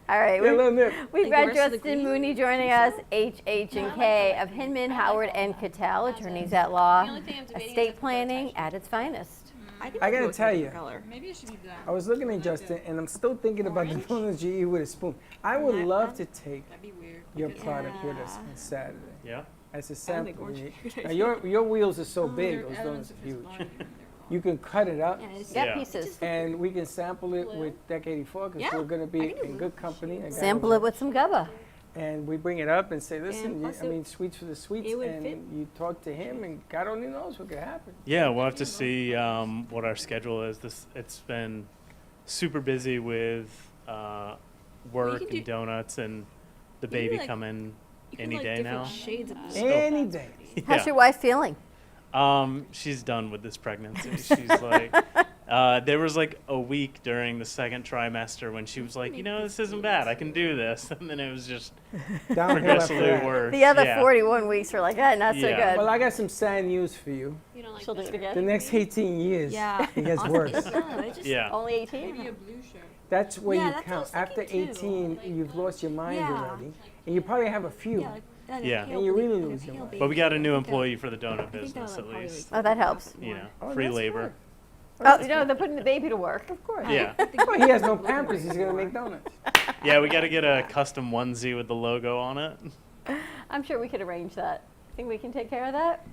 All right. Yeah, a little nip. We've Like the got rest of the Justin green? Mooney joining us, H&K of Hinman, Howard, and Cattell, attorneys at law. Estate planning at its finest. I gotta tell you, Maybe it should be black. I was looking at Justin, and I'm still thinking about the donuts you eat with a spoon. I would love to take your product with us on Saturday. Yeah. As a think sample. orange is a good Now, idea. your wheels are so big; those donuts are huge. You can cut it up, Got pieces. and we can sample it with Deck 84 because Yeah, we're going to be in good company. I got Sample it with some Gubba. And we bring it up and say, listen, plus I mean, sweets for the sweets, it would and fit. you talk to him, and God only knows what could happen. Yeah, we'll have to see what our schedule is. It's been super busy with work can and do- donuts and the can do, baby like- coming You can any do, like, day different now. shades of blue. Any day. How's Yeah. your wife feeling? She's done with this pregnancy. She's like, there was like a week during the second trimester when she was like, this isn't bad. I can do this. And then it was just Downhill after progressively that. worse. The other Yeah. 41 weeks were like, not so Yeah. good. Well, I got some sad news for you. You don't like She'll do it bitter. again. The next 18 years, Yeah. it gets worse. Yeah. Only 18? That's where Yeah, you that's what I was count. After thinking, too. 18, you've lost your mind Yeah. already. And you probably have a few. Yeah. And you really lose your mind. But we got a new employee for the donut business at least. Oh, that helps. Free that's labor. Oh, they're putting the baby to work. Of course. Yeah. Well, he has no Pampers. He's going to make donuts. Yeah, we got to get a custom onesie with the logo on it. I'm sure we could arrange that. Think we can take care of that?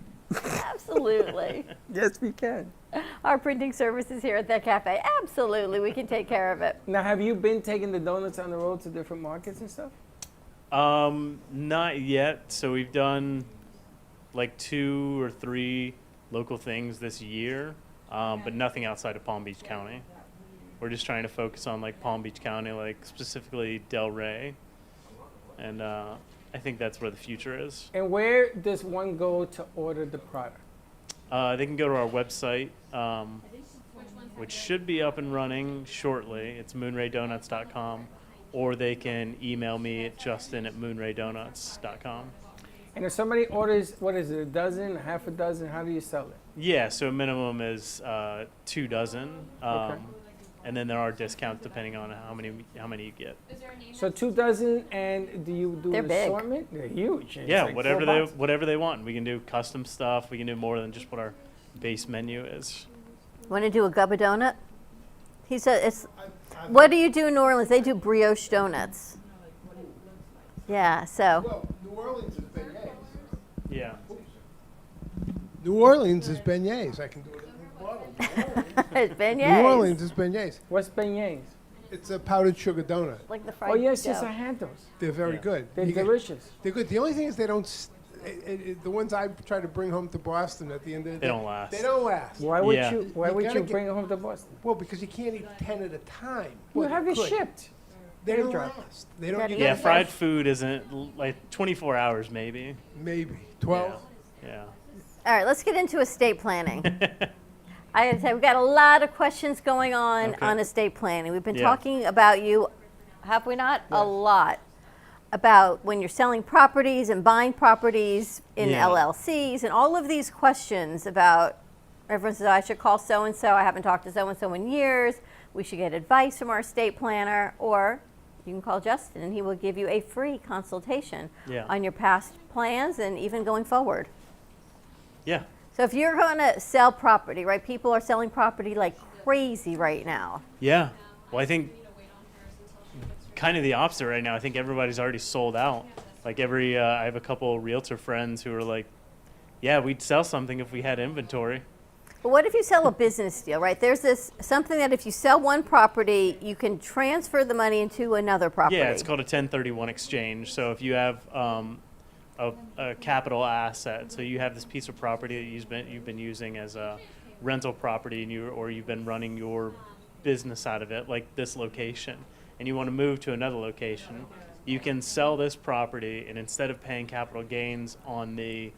Absolutely. Yes, we can. Our printing services here at the cafe. Absolutely, we can take care of it. Now, have you been taking the donuts on the road to different markets and stuff? Not yet. So we've done like 2 or 3 local things this year, but nothing outside of Palm Beach County. We're just trying to focus on like Palm Beach County, like specifically Del Rey, and I think that's where the future is. And where does one go to order the product? They can go to our website, which should be up and running shortly. It's moonraydonuts.com, or they can email me at justin@moonraydonuts.com. And if somebody orders, what is it, a dozen, half a dozen, how do you sell it? Yeah, so minimum is 2 dozen, Okay. and then there are discounts depending on how many you get. So 2 dozen, and do you do They're an big. assortment? They're huge. It's Yeah, like whatever 4 they boxes. whatever they want. We can do custom stuff. We can do more than just what our base menu is. Want to do a Gubba donut? He said it's. What do you do in New Orleans? They do brioche donuts. Yeah, so. Well, New Orleans is beignets. Yeah. New Orleans is beignets. I can do it in a bottle. It's beignets. New Orleans is beignets. What's beignets? It's a powdered sugar donut. Like the fried Oh, yes, dough. yes, I had those. They're very Yeah. good. They're You get- delicious. They're good. The only thing is they don't. The ones I try to bring home to Boston at the end of the day, They don't last. They don't last. Why would Yeah. you? Why You would gotta you get- bring it home to Boston? Well, because you can't eat 10 at a time. You Well, have it could. shipped. They They don't drop. last. They don't. Gotta You get Yeah, gotta- fried food isn't like 24 hours maybe. Maybe 12. Yeah. All right, let's get into estate planning. I gotta say, we've got a lot of questions going on Okay. estate planning. We've been Yeah. talking about you, have we not? A lot. About when you're selling properties and buying properties in Yeah. LLCs and all of these questions about, everyone says, I should call so-and-so, I haven't talked to so-and-so in years, we should get advice from our estate planner, or you can call Justin and he will give you a free consultation Yeah. on your past plans and even going forward. Yeah. So if you're going to sell property, right? People are selling property like crazy right now. Yeah. Well, I think kind of the opposite right now. I think everybody's already sold out. Like I have a couple realtor friends who are like Yeah, we'd sell something if we had inventory. But what if you sell a business deal, right? There's this something that if you sell one property, you can transfer the money into another property. Yeah, it's called a 1031 exchange. So if you have a capital asset, so you have this piece of property that you've been using as a rental property, and you've been running your business out of it, like this location, and you want to move to another location, you can sell this property, and instead of paying capital gains on the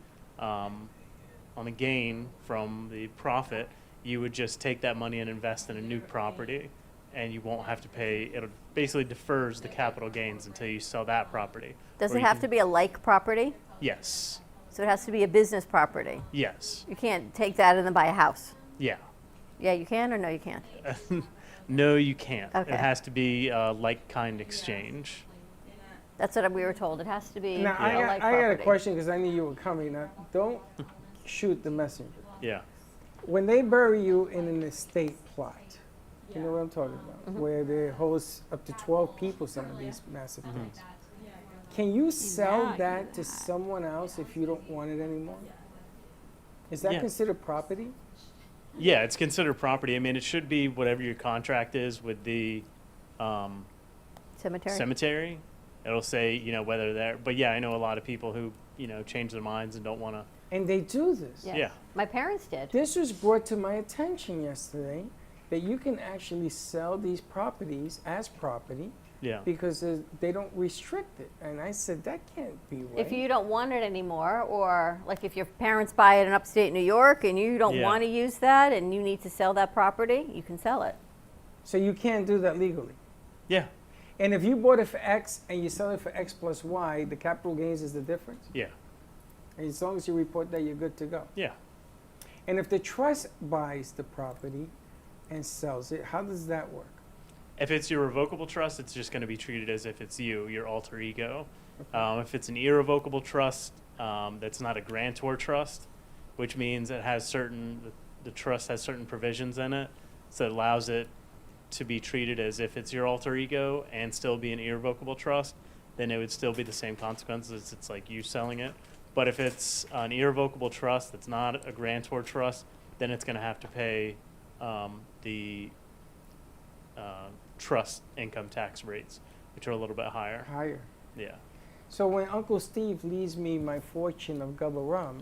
gain from the profit, you would just take that money and invest in a new property, and you won't have to pay. It basically defers the capital gains until you sell that property. Does it have to be a like property? Yes. So it has to be a business property? Yes. You can't take that and then buy a house? Yeah. Yeah, you can, or no, you can't? No, you can't. Okay. It has to be a like-kind exchange. That's what we were told. It has to be Now, a like I got a property. question because I knew you were coming. Now, don't shoot the messenger. Yeah. When they bury you in an estate plot, you know what I'm talking about, where they host up to 12 people, some of these massive things. Can you sell that to someone else if you don't want it anymore? Is that considered property? Yeah, it's considered property. I mean, it should be whatever your contract is with the cemetery. It'll say, whether they're, but yeah, I know a lot of people who, change their minds and don't want to. And they do this. Yes. Yeah. My parents did. This was brought to my attention yesterday, that you can actually sell these properties as property. Yeah. Because they don't restrict it. And I said, that can't be right. If you don't want it anymore, or like if your parents buy it in upstate New York and you don't want to use that and you need to sell that property, you can sell it. So you can't do that legally? Yeah. And if you bought it for X and you sell it for X plus Y, the capital gains is the difference? Yeah. And as long as you report that, you're good to go? Yeah. And if the trust buys the property and sells it, how does that work? If it's your revocable trust, it's just going to be treated as if it's you, your alter ego. If it's an irrevocable trust, that's not a grantor trust, which means it has the trust has certain provisions in it, so it allows it to be treated as if it's your alter ego and still be an irrevocable trust, then it would still be the same consequences. It's like you selling it. But if it's an irrevocable trust that's not a grantor trust, then it's going to have to pay the trust income tax rates, which are a little bit higher. Higher. Yeah. So when Uncle Steve leaves me my fortune of Gubba rum,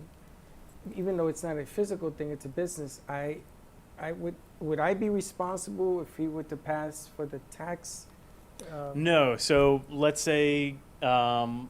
even though it's not a physical thing, it's a business, would I be responsible if he were to pass for the tax? No. So let's say Gubba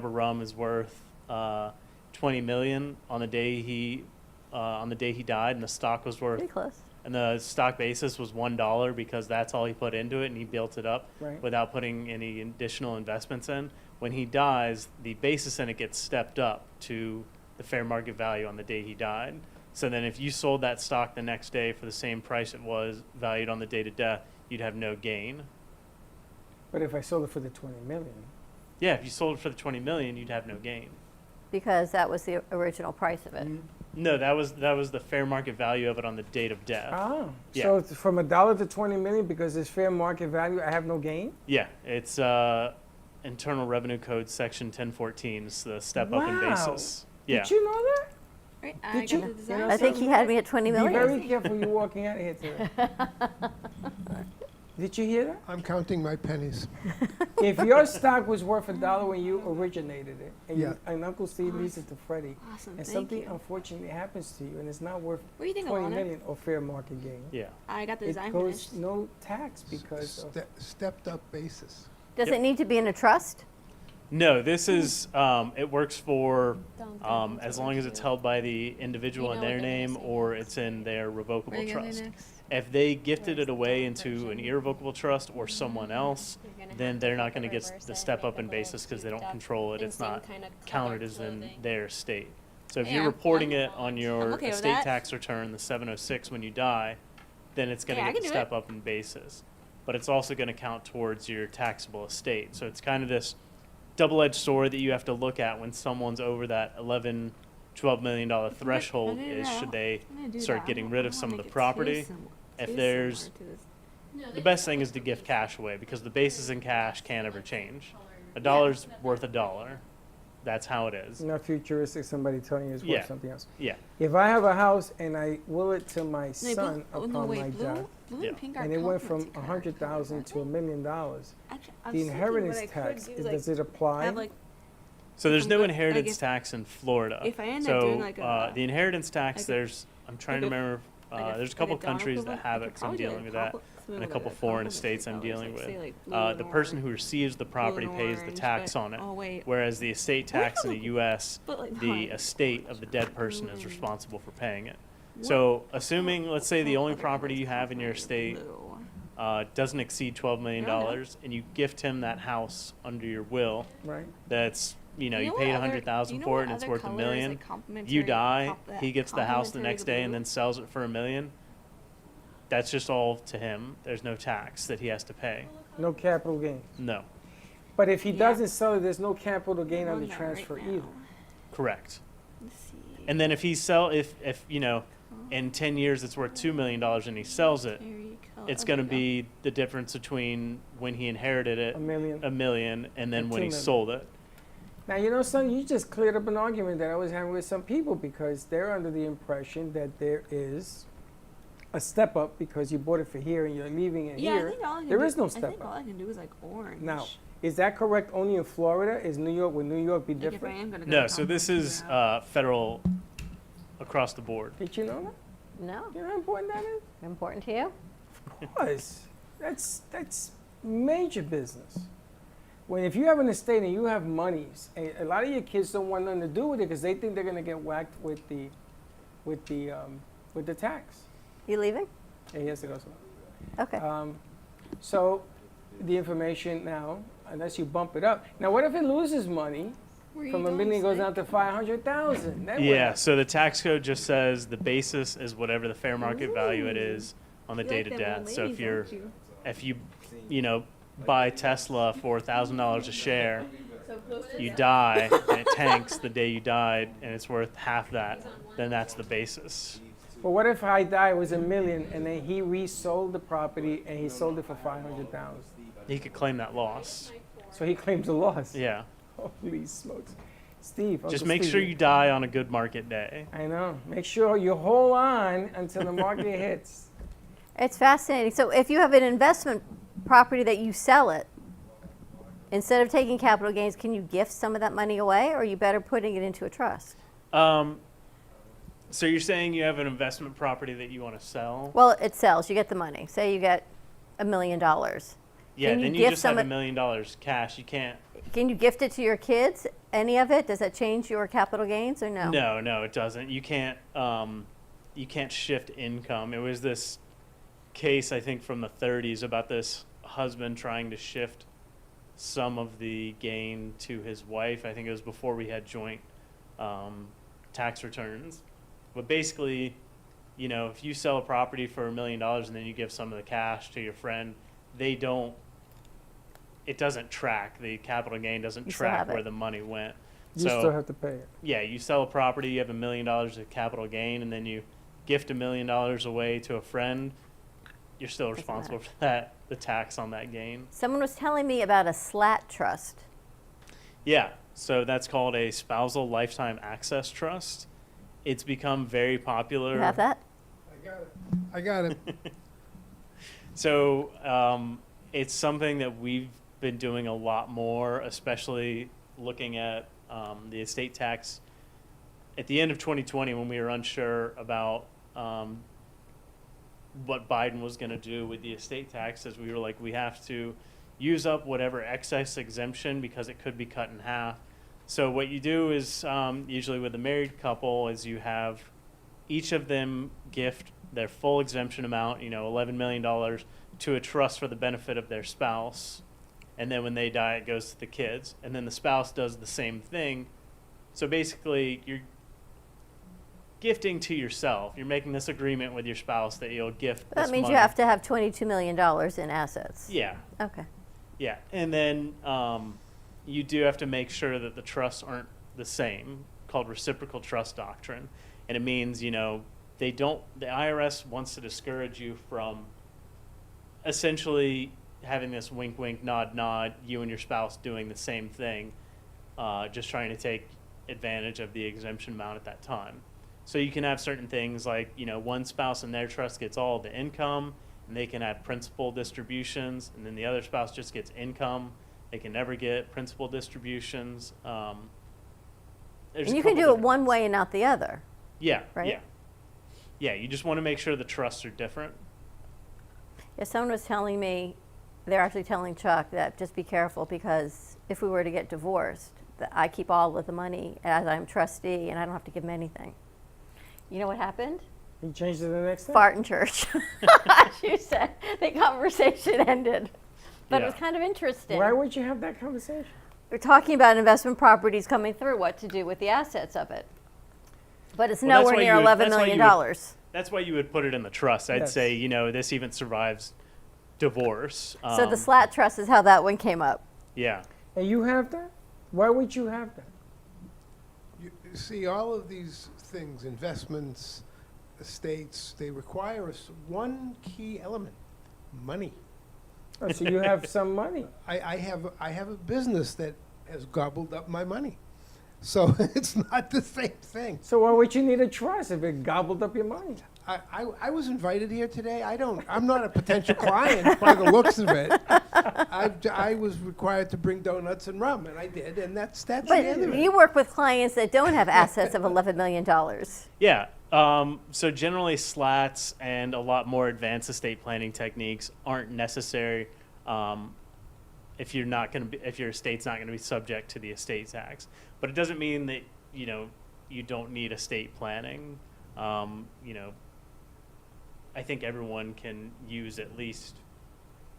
rum is worth $20 million on the day he died, and the stock was worth. Pretty close. And the stock basis was $1 because that's all he put into it, and he built it up without putting any additional investments in. When he dies, the basis in it gets stepped up to the fair market value on the day he died. So then if you sold that stock the next day for the same price it was valued on the date of death, you'd have no gain. But if I sold it for the 20 million? Yeah, if you sold it for the 20 million, you'd have no gain. Because that was the original price of it. No, that was the fair market value of it on the date of death. Oh, yeah. So it's from $1 to 20 million because it's fair market value, I have no gain? Yeah, it's Internal Revenue Code Section 1014. It's the step up in basis. Yeah. Did you know that? Right, Did you? I think he had me at 20 million. Be very careful you're walking out of here today. Did you hear that? I'm counting my pennies. If your stock was worth $1 when you originated it, and, and Uncle Steve leaves it to Freddie, and something unfortunately happens to you, and it's not worth What do you think, 20 Alana? million or fair market gain, I got the design it goes finished. no tax because of Stepped up basis. Does it need to be in a trust? No, this is, it works for as long as it's held by the individual in their name or it's in their revocable trust. If they gifted it away into an irrevocable trust or someone else, then they're not going to get the step up in basis because they don't control it. It's not counted as in their estate. So if you're reporting it on your estate tax return, the 706, when you die, then it's going to get the step up in basis. But it's also going to count towards your taxable estate. So it's kind of this double-edged sword that you have to look at when someone's over that $11, $12 million threshold is should they start getting rid of some of the property. If there's, the best thing is to gift cash away because the basis in cash can't ever change. $1's worth $1. that's how it is. Not futuristic, somebody telling you it's worth Yeah. something else. Yeah. If I have a house and I will it to my son upon no, wait, my blue, death, blue Yeah. and pink are and it went from complementary colors, 100,000 aren't to they? $1 million, Actually, I the was thinking inheritance what I could tax, do is, like, does it apply? have, like, So there's I'm no good- inheritance like if- tax in Florida. if I end so up doing like the inheritance tax, like a- there's I'm trying to like a- remember. There's a couple countries that have it 'cause I'm dealing with that, and a couple foreign states I'm dealing with. The person who receives the property pays the tax on it, whereas the estate tax in the U.S., But, like, the estate of the dead person is responsible for paying it. So assuming, let's say, the only property you have in your estate doesn't exceed $12 million, and you gift him that house under your will, Right. that's you You know paid what other- 100,000 you know for what it and it's other worth $1 colors, million. like, complementary You die, that he gets the house the complementary next to day and blue? then sells it for $1 million. That's just all to him. There's no tax that he has to pay. No capital gain. No. But if he doesn't sell it, there's no capital gain on the that right transfer now. either. Correct. And then if in 10 years it's worth $2 million and he sells it, it's going to be the difference between when he inherited it, $1 million, and then And when he $2 million. sold it. Now, you know, son, you just cleared up an argument that I was having with some people because they're under the impression that there is a step up because you bought it for here and you're leaving it Yeah, I here. think all I can There do, is no I step think all up. I can do is like orange. Now, is that correct only in Florida? Is New York, would New York be Like, if I different? am gonna go No, to so this is federal across the board. Did you know that? No. You know how important that is? Important to you? Of course. That's major business. When if you have an estate and you have monies, a lot of your kids don't want nothing to do with it because they think they're gonna get whacked with the tax. You leaving? Yeah, he has to go somewhere. Okay. So the information now, unless you bump it up. Now, what if it loses money from $1 million goes down to 500,000? Yeah, so the tax code just says the basis is whatever the fair market value it is on the You date like of them death. old So ladies, don't if you buy Tesla for $1,000 a share, you die and it tanks the day you died and it's worth half that, then that's the basis. But what if I die, it was $1 million, and then he resold the property and he sold it for 500,000? He could claim that loss. So he claims a loss. Yeah. Holy smokes. Steve, Just Uncle make Steve, sure you die on a good market day. I know. Make sure you hold on until the market hits. It's fascinating. So if you have an investment property that you sell it, instead of taking capital gains, can you gift some of that money away, or are you better putting it into a trust? So you're saying you have an investment property that you want to sell? Well, it sells. You get the money. Say you get $1 million. Yeah, Can then you gift just have some $1 million cash. You can't. Can you gift it to your kids? Any of it? Does that change your capital gains or no? No, it doesn't. You can't shift income. It was this case, I think, from the 30s about this husband trying to shift some of the gain to his wife. I think it was before we had joint tax returns. But basically, if you sell a property for $1 million and then you give some of the cash to your friend, it doesn't track. The capital gain doesn't You still track have it. where the money went. You still have to pay it. Yeah, you sell a property, you have $1 million of capital gain, and then you gift $1 million away to a friend, you're still responsible for that, the tax on that gain. Someone was telling me about a SLAT trust. Yeah, so that's called a spousal lifetime access trust. It's become very popular. You have that? I got it. So it's something that we've been doing a lot more, especially looking at the estate tax at the end of 2020 when we were unsure about what Biden was going to do with the estate taxes. We were like, we have to use up whatever excess exemption because it could be cut in half. So what you do is usually with a married couple is you have each of them gift their full exemption amount, $11 million, to a trust for the benefit of their spouse. And then when they die, it goes to the kids. And then the spouse does the same thing. So basically, you're gifting to yourself. You're making this agreement with your spouse that you'll gift That this means money. you have to have $22 million in assets. Yeah. Okay. Yeah. And then you do have to make sure that the trusts aren't the same, called reciprocal trust doctrine. And it means, the IRS wants to discourage you from essentially having this wink, wink, nod, nod, you and your spouse doing the same thing. just trying to take advantage of the exemption amount at that time. So you can have certain things like, one spouse in their trust gets all the income, and they can have principal distributions, and then the other spouse just gets income. They can never get principal distributions. And you can do it one way and not the other. Yeah, right? yeah. Yeah, you just want to make sure the trusts are different. Yeah, someone was telling me, they're actually telling Chuck that just be careful, because if we were to get divorced, that I keep all of the money as I'm trustee and I don't have to give him anything. You know what happened? He changed it the next day. Fart in church. As you said, the conversation ended. But it was kind of interesting. Why would you have that conversation? We're talking about investment properties coming through, what to do with the assets of it. But it's nowhere near $11 million. That's why you would put it in the trust. I'd say, this even survives divorce. So the SLAT trust is how that one came up. Yeah. And you have that? Why would you have that? You see, all of these things, investments, estates, they require us one key element: money. Oh, so you have some money. I have a business that has gobbled up my money. So it's not the same thing. So why would you need a trust if it gobbled up your money? I was invited here today. I'm not a potential client by the looks of it. I was required to bring donuts and rum, and I did, and that's the end of it. But you work with clients that don't have assets of $11 million. Yeah. So generally, SLATs and a lot more advanced estate planning techniques aren't necessary if your estate's not going to be subject to the estate tax. But it doesn't mean that you don't need estate planning. I think everyone can use at least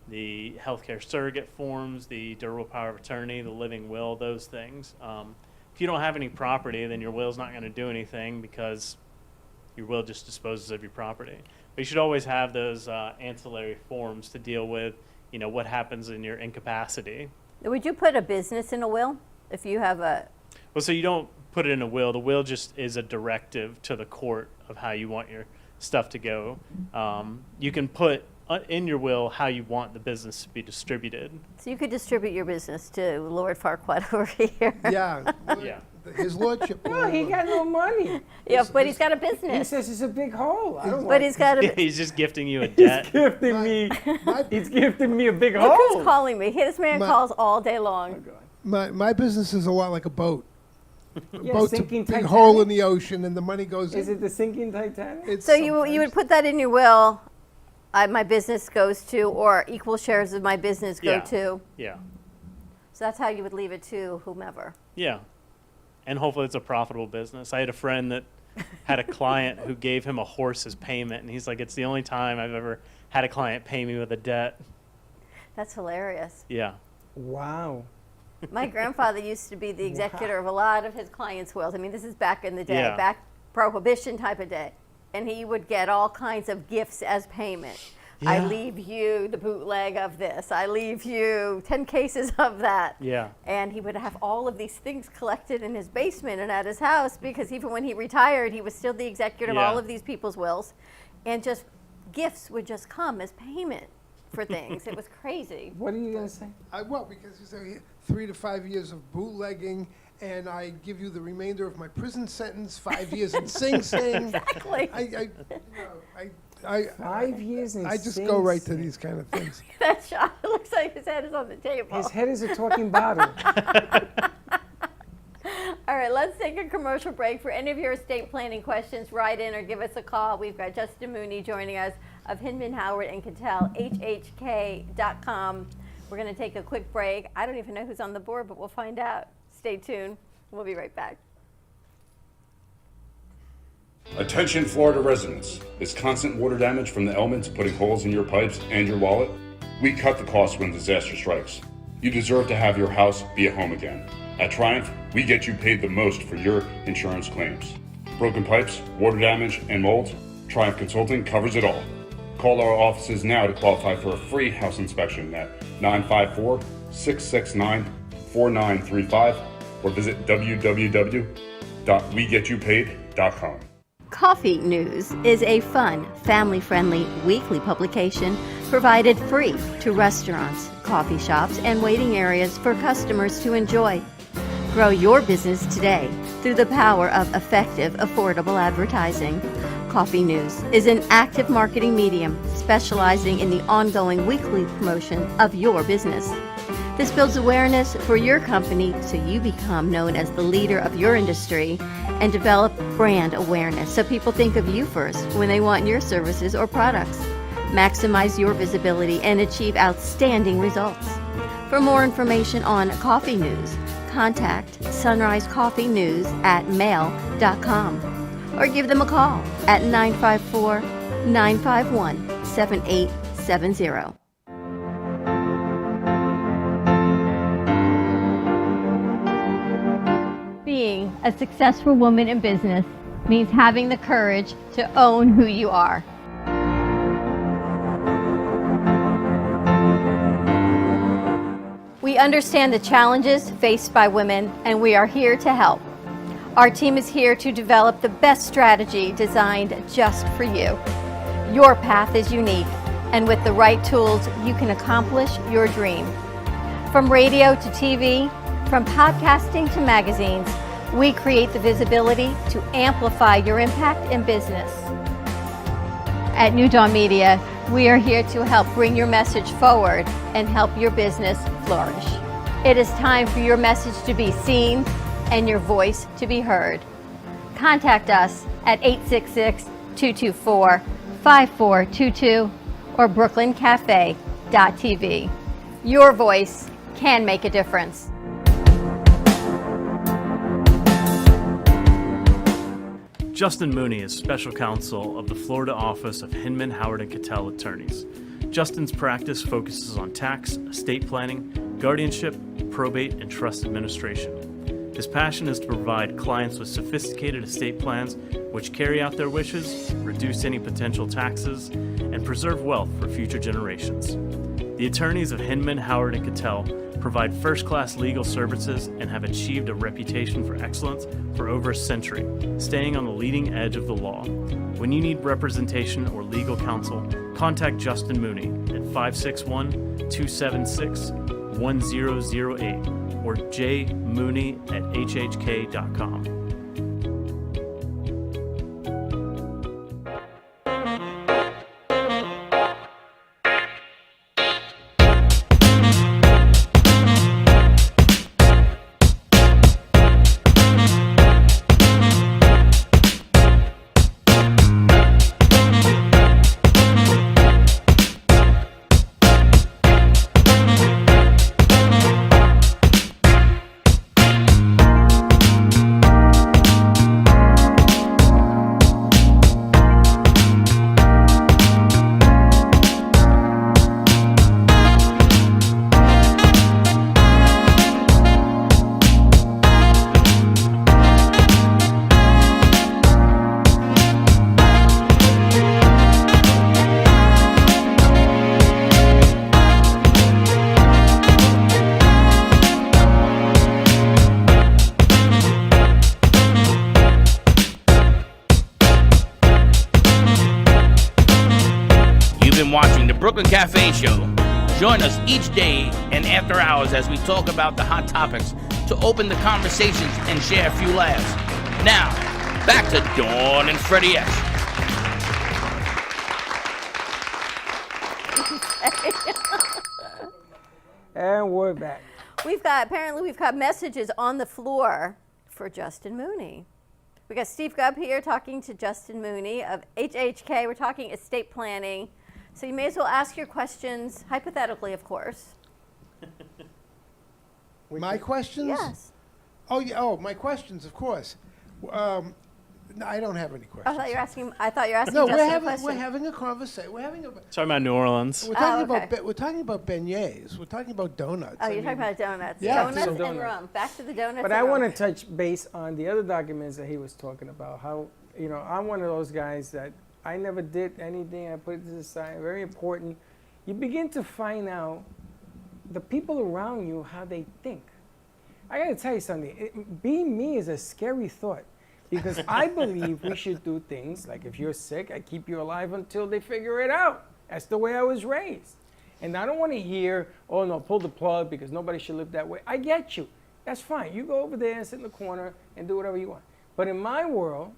the healthcare surrogate forms, the durable power of attorney, the living will, those things. If you don't have any property, then your will's not going to do anything, because your will just disposes of your property. But you should always have those ancillary forms to deal with, what happens in your incapacity. Would you put a business in a will if you have a... Well, so you don't put it in a will. The will just is a directive to the court of how you want your stuff to go. You can put in your will how you want the business to be distributed. So you could distribute your business to Lord Farquaad over here. Yeah. Yeah. His lordship. No, he got no money. Yeah, but he's got a business. He says it's a big hole. But he's got a... He's just gifting you a debt. He's gifting me a big Look hole. who's calling me. This man calls all day long. My business is a lot like a boat. Yeah, Boat's a sinking big Titanic. hole in the ocean, and the money goes in. Is it the sinking Titanic? So you would put that in your will, my business goes to, or equal shares of my business go to. Yeah. So that's how you would leave it to whomever. Yeah. And hopefully it's a profitable business. I had a friend that had a client who gave him a horse as payment, and he's like, it's the only time I've ever had a client pay me with a debt. That's hilarious. Yeah. Wow. My grandfather used to be the executor of a lot of his clients' wills. I mean, this is back in the day, Yeah. back Prohibition type of day. And he would get all kinds of gifts as payment. Yeah. I leave you the bootleg of this. I leave you 10 cases of that. Yeah. And he would have all of these things collected in his basement and at his house, because even when he retired, he was still the executor of Yeah. all of these people's wills. And just gifts would just come as payment for things. It was crazy. What are you going to say? Well, because you say 3 to 5 years of bootlegging, and I give you the remainder of my prison sentence, 5 years in Sing Sing. Exactly. I 5 years in I just Sing go right to Sing. these kind of things. That shot looks like his head is on the table. His head is a talking bottle. All right, let's take a commercial break. For any of your estate planning questions, write in or give us a call. We've got Justin Mooney joining us of Hinman, Howard, and Cattell, hhk.com. We're going to take a quick break. I don't even know who's on the board, but we'll find out. Stay tuned. We'll be right back. Attention Florida residents. Is constant water damage from the elements putting holes in your pipes and your wallet? We cut the cost when disaster strikes. You deserve to have your house be a home again. At Triumph, we get you paid the most for your insurance claims. Broken pipes, water damage, and mold? Triumph Consulting covers it all. Call our offices now to qualify for a free house inspection at 954-669-4935 or visit www.wegetYouPaid.com. Coffee News is a fun, family-friendly weekly publication provided free to restaurants, coffee shops, and waiting areas for customers to enjoy. Grow your business today through the power of effective, affordable advertising. Coffee News is an active marketing medium specializing in the ongoing weekly promotion of your business. This builds awareness for your company so you become known as the leader of your industry and develop brand awareness so people think of you first when they want your services or products. Maximize your visibility and achieve outstanding results. For more information on Coffee News, contact Sunrise Coffee News at mail.com or give them a call at 954-951-7870. Being a successful woman in business means having the courage to own who you are. We understand the challenges faced by women, and we are here to help. Our team is here to develop the best strategy designed just for you. Your path is unique, and with the right tools, you can accomplish your dream. From radio to TV, from podcasting to magazines, we create the visibility to amplify your impact in business. At New Dawn Media, we are here to help bring your message forward and help your business flourish. It is time for your message to be seen and your voice to be heard. Contact us at 866-224-5422 or brooklyncafe.tv. Your voice can make a difference. Justin Mooney is special counsel of the Florida office of Hinman, Howard, and Cattell attorneys. Justin's practice focuses on tax, estate planning, guardianship, probate, and trust administration. His passion is to provide clients with sophisticated estate plans which carry out their wishes, reduce any potential taxes, and preserve wealth for future generations. The attorneys of Hinman, Howard, and Cattell provide first-class legal services and have achieved a reputation for excellence for over a century, staying on the leading edge of the law. When you need representation or legal counsel, contact Justin Mooney at 561-276-1008 or jmooney@hhk.com. Brooklyn Cafe Show. Join us each day and after hours as we talk about the hot topics to open the conversations and share a few laughs. Now, back to Dawn and Freddie S. And we're back. Apparently we've got messages on the floor for Justin Mooney. We got Steve Gubb here talking to Justin Mooney of HHK. We're talking estate planning. So you may as well ask your questions, hypothetically, of course. My questions? Yes. Oh, yeah. Oh, my questions, of course. No, I don't have any questions. I thought you were asking. No, Justin a question. we're having a conversation. Talking about New Orleans. We're talking about beignets. We're talking about donuts. Oh, you're talking about donuts. Yeah, donuts and rum. Back to the donuts. But I want to touch base on the other documents that he was talking about. How, I'm one of those guys that I never did anything. I put it to the side. Very important. You begin to find out the people around you, how they think. I got to tell you something. Being me is a scary thought because I believe we should do things like if you're sick, I keep you alive until they figure it out. That's the way I was raised. And I don't want to hear, oh, no, pull the plug because nobody should live that way. I get you. That's fine. You go over there and sit in the corner and do whatever you want. But in my world,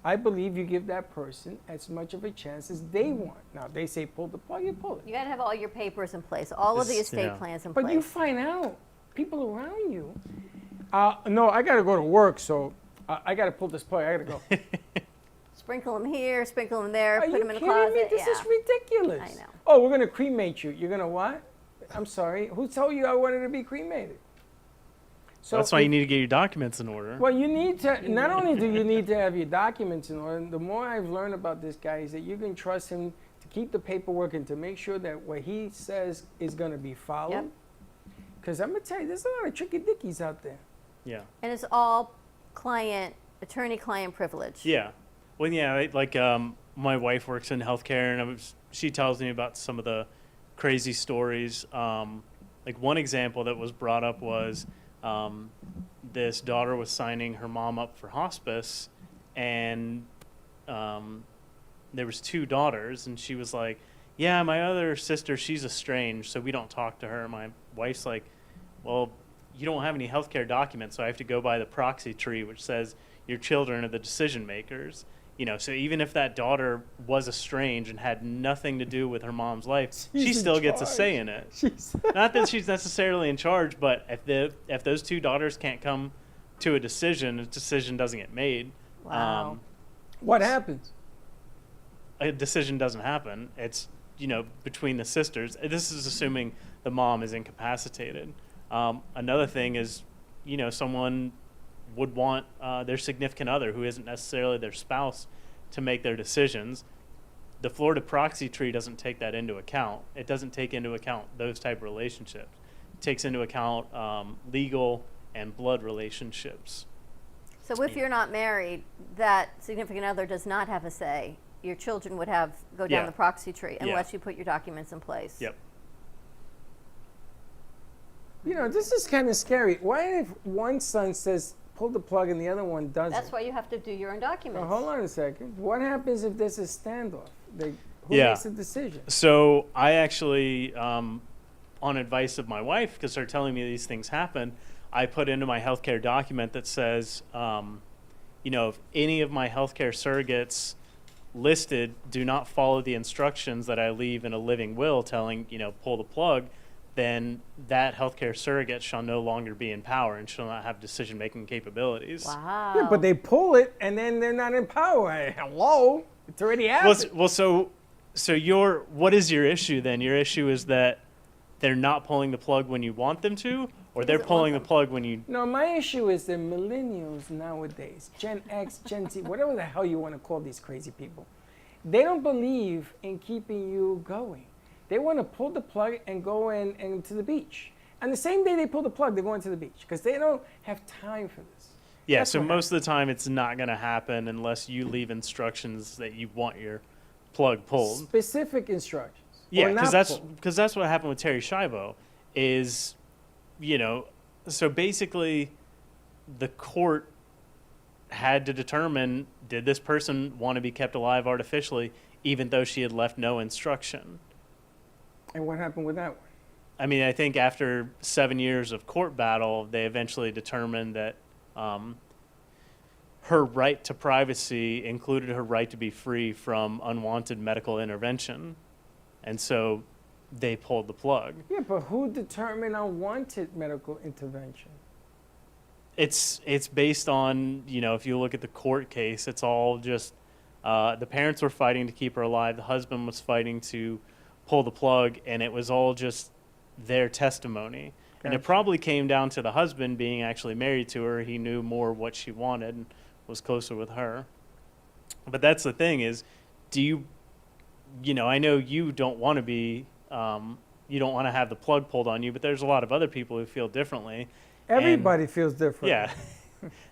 I believe you give that person as much of a chance as they want. Now, if they say pull the plug, you pull it. You got to have all your papers in place, all of the estate plans in place. But you find out, people around you, no, I got to go to work, so I got to pull this plug. I got to go. Sprinkle them here, sprinkle them there, Are put them in the you kidding closet. me? This is ridiculous. I know. Oh, we're going to cremate you. You're going to what? I'm sorry. Who told you I wanted to be cremated? So that's why you need to get your documents in order. Well, you need to, not only do you need to have your documents in order, the more I've learned about this guy is that you can trust him to keep the paperwork and to make sure that what he says is going to be followed. Because I'm going to tell you, there's a lot of tricky dickies out there. Yeah. And it's all attorney-client privilege. Yeah. Well, yeah, like my wife works in healthcare, and she tells me about some of the crazy stories. Like one example that was brought up was this daughter was signing her mom up for hospice, and there was 2 daughters, and she was like, yeah, my other sister, she's estranged, so we don't talk to her. My wife's like, well, you don't have any healthcare documents, so I have to go by the proxy tree, which says your children are the decision makers. You know, so even if that daughter was estranged and had nothing to do with her mom's life, she still gets a say in it. Not that she's necessarily in charge, but if those 2 daughters can't come to a decision doesn't get made. Wow. What happens? A decision doesn't happen. It's, between the sisters. This is assuming the mom is incapacitated. Another thing is, someone would want their significant other, who isn't necessarily their spouse, to make their decisions. The Florida proxy tree doesn't take that into account. It doesn't take into account those type of relationships. It takes into account legal and blood relationships. So if you're not married, that significant other does not have a say. Your children would go down the proxy tree unless you put your documents in place. Yep. This is kind of scary. Why if one son says pull the plug and the other one doesn't? That's why you have to do your own documents. Well, hold on a second. What happens if there's a standoff? Who makes the decision? So I actually, on advice of my wife, because they're telling me these things happen, I put into my healthcare document that says, if any of my healthcare surrogates listed do not follow the instructions that I leave in a living will telling, pull the plug, then that healthcare surrogate shall no longer be in power and shall not have decision-making capabilities. Wow. Yeah, but they pull it and then they're not in power. Hello? It's already happened. Well, so what is your issue then? Your issue is that they're not pulling the plug when you want them to, or they're pulling the plug when you... No, my issue is the millennials nowadays, Gen X, Gen Z, whatever the hell you want to call these crazy people. They don't believe in keeping you going. They want to pull the plug and go into the beach. And the same day they pull the plug, they're going to the beach because they don't have time for this. Yeah, That's so most of the time it's not going to happen unless you leave instructions that you want your plug pulled. Specific instructions. Yeah, because that's what happened with Terry Schiavo is, so basically the court had to determine, did this person want to be kept alive artificially even though she had left no instruction? And what happened with that one? I mean, I think after 7 years of court battle, they eventually determined that her right to privacy included her right to be free from unwanted medical intervention. And so they pulled the plug. Yeah, but who determined unwanted medical intervention? It's based on, if you look at the court case, it's all just the parents were fighting to keep her alive. The husband was fighting to pull the plug, and it was all just their testimony. Gotcha. And it probably came down to the husband being actually married to her. He knew more what she wanted and was closer with her. But that's the thing is, I know you don't want to be, you don't want to have the plug pulled on you, but there's a lot of other people who feel differently. Everybody feels different. Yeah.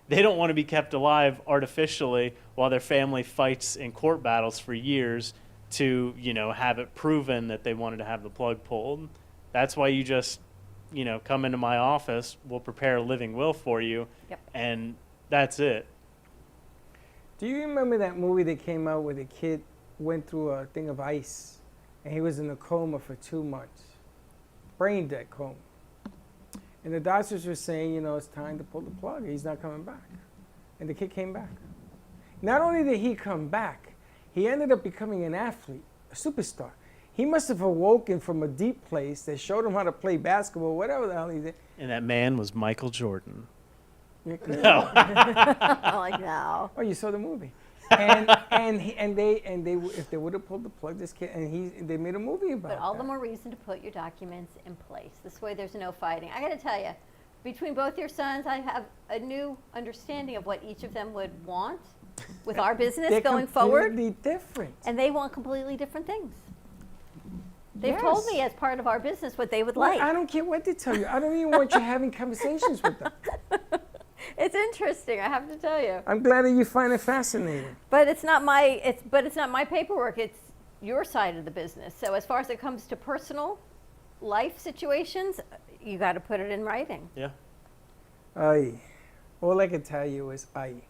They don't want to be kept alive artificially while their family fights in court battles for years to, have it proven that they wanted to have the plug pulled. That's why you just, come into my office, we'll prepare a living will for you, and that's it. Do you remember that movie that came out where the kid went through a thing of ice and he was in a coma for 2 months? Brain dead coma. And the doctors were saying, you know, it's time to pull the plug. He's not coming back. And the kid came back. Not only did he come back, he ended up becoming an athlete, a superstar. He must have awoken from a deep place that showed him how to play basketball, whatever the hell he did. And that man was Michael Jordan. No. Like, no. Oh, you saw the movie. And if they would have pulled the plug, this kid, they made a movie about it. But all the more reason to put your documents in place. This way there's no fighting. I got to tell you, between both your sons, I have a new understanding of what each of them would want with our business going forward. They're completely different. And they want completely different things. They've Yes. told me as part of our business what they would Well, like. I don't care what they tell you. I don't even want you having conversations with them. It's interesting, I have to tell you. I'm glad that you find it fascinating. But it's not my paperwork. It's your side of the business. So as far as it comes to personal life situations, you got to put it in writing. Yeah. Aye. All I can tell you is aye.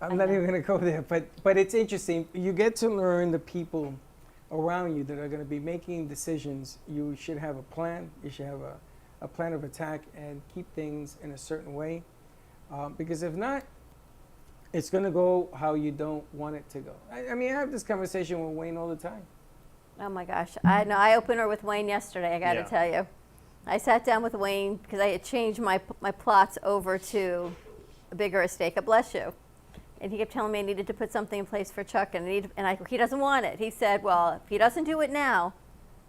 I'm not even going to go there, but it's interesting. You get to learn the people around you that are going to be making decisions. You should have a plan. You should have a plan of attack and keep things in a certain way. Because if not, it's going to go how you don't want it to go. I mean, I have this conversation with Wayne all the time. Oh my gosh. I know. I opened her with Wayne yesterday, I got to Yeah. tell you. I sat down with Wayne because I had changed my plots over to a bigger estate. God bless you. And he kept telling me I needed to put something in place for Chuck, and he doesn't want it. He said, well, if he doesn't do it now,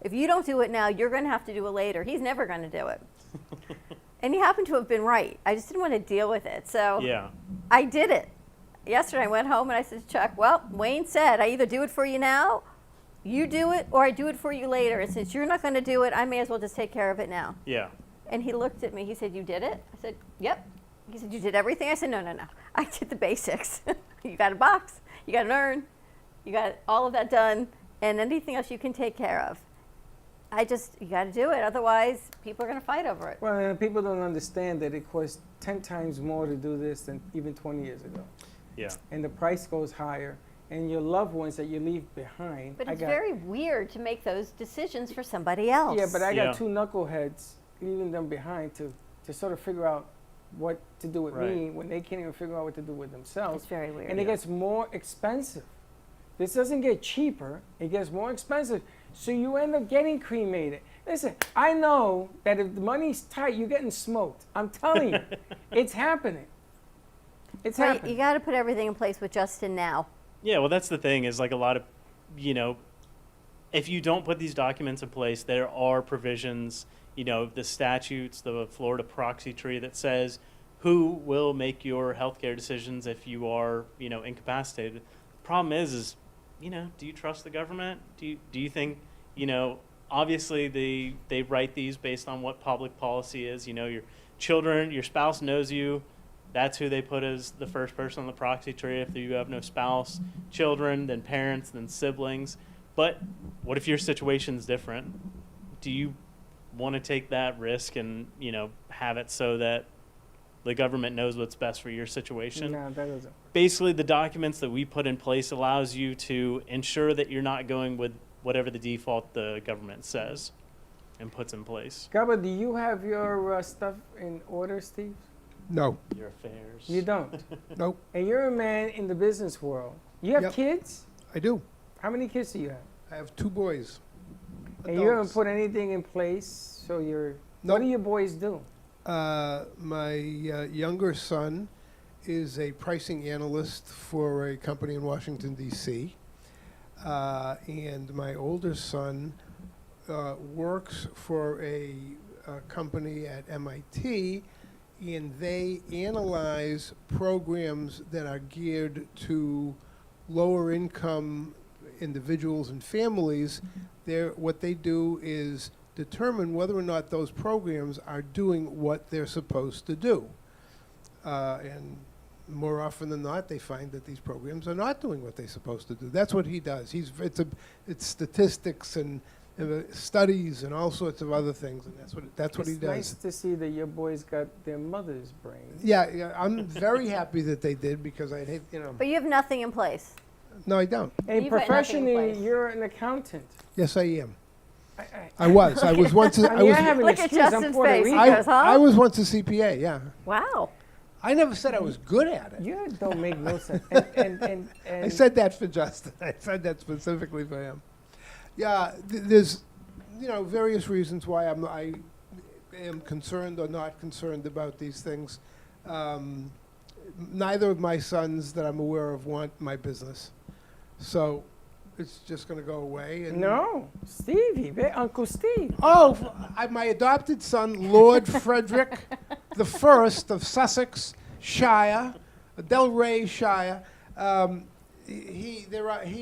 if you don't do it now, you're going to have to do it later. He's never going to do it. And he happened to have been right. I just didn't want to deal with it. So Yeah. I did it. Yesterday I went home and I said to Chuck, well, Wayne said I either do it for you now, you do it, or I do it for you later. And since you're not going to do it, I may as well just take care of it now. Yeah. And he looked at me. He said, you did it? I said, yep. He said, you did everything? I said, no. I did the basics. You got a box. You got an urn. You got all of that done. And anything else you can take care of. You got to do it. Otherwise, people are going to fight over it. Well, and people don't understand that it costs 10 times more to do this than even 20 years ago. Yeah. And the price goes higher. And your loved ones that you leave behind. But it's very weird to make those decisions for somebody else. Yeah, but I got two knuckleheads leaving them behind to sort of figure out what to do with me when they can't even figure out what to do with themselves. It's very weird. And it gets more expensive. This doesn't get cheaper, it gets more expensive. So you end up getting cremated. Listen, I know that if the money's tight, you're getting smoked. I'm telling you, it's happening. It's happening. You got to put everything in place with Justin now. Yeah, well, that's the thing is like a lot of, if you don't put these documents in place, there are provisions, the statutes, the Florida proxy tree that says who will make your healthcare decisions if you are, incapacitated. The problem is, do you trust the government? Do you think, obviously they write these based on what public policy is, your children, your spouse knows you. That's who they put as the first person on the proxy tree. If you have no spouse, children, then parents, then siblings. But what if your situation's different? Do you want to take that risk and, have it so that the government knows what's best for your situation? No, that doesn't. Basically, the documents that we put in place allows you to ensure that you're not going with whatever the default the government says and puts in place. Gabba, do you have your stuff in order, Steve? No. Your affairs. You don't? Nope. And you're a man in the business world. You have kids? I do. How many kids do you have? I have 2 boys. And you haven't put anything in place, so what do your boys do? My younger son is a pricing analyst for a company in Washington, D.C. And my older son works for a company at MIT, and they analyze programs that are geared to lower income individuals and families. What they do is determine whether or not those programs are doing what they're supposed to do. And more often than not, they find that these programs are not doing what they're supposed to do. That's what he does. It's statistics and studies and all sorts of other things, and that's what he does. It's nice to see that your boys got their mother's brain. Yeah, I'm very happy that they did because I'd hate, But you have nothing in place. No, I don't. And You've got nothing in professionally, place. you're an accountant. Yes, I am. I was once. I mean, I have an Look at excuse. I'm Justin's Puerto face. Rican. He goes, huh? I was once a CPA. Yeah. Wow. I never said I was good at it. You don't make no sense. And I said that for Justin. I said that specifically for him. Yeah, there's, various reasons why I am concerned or not concerned about these things. Neither of my sons that I'm aware of want my business, so it's just going to go away. And no, Stevie, Uncle Steve. Oh, my adopted son, Lord Frederick the First of Sussex Shire, Delray Shire. He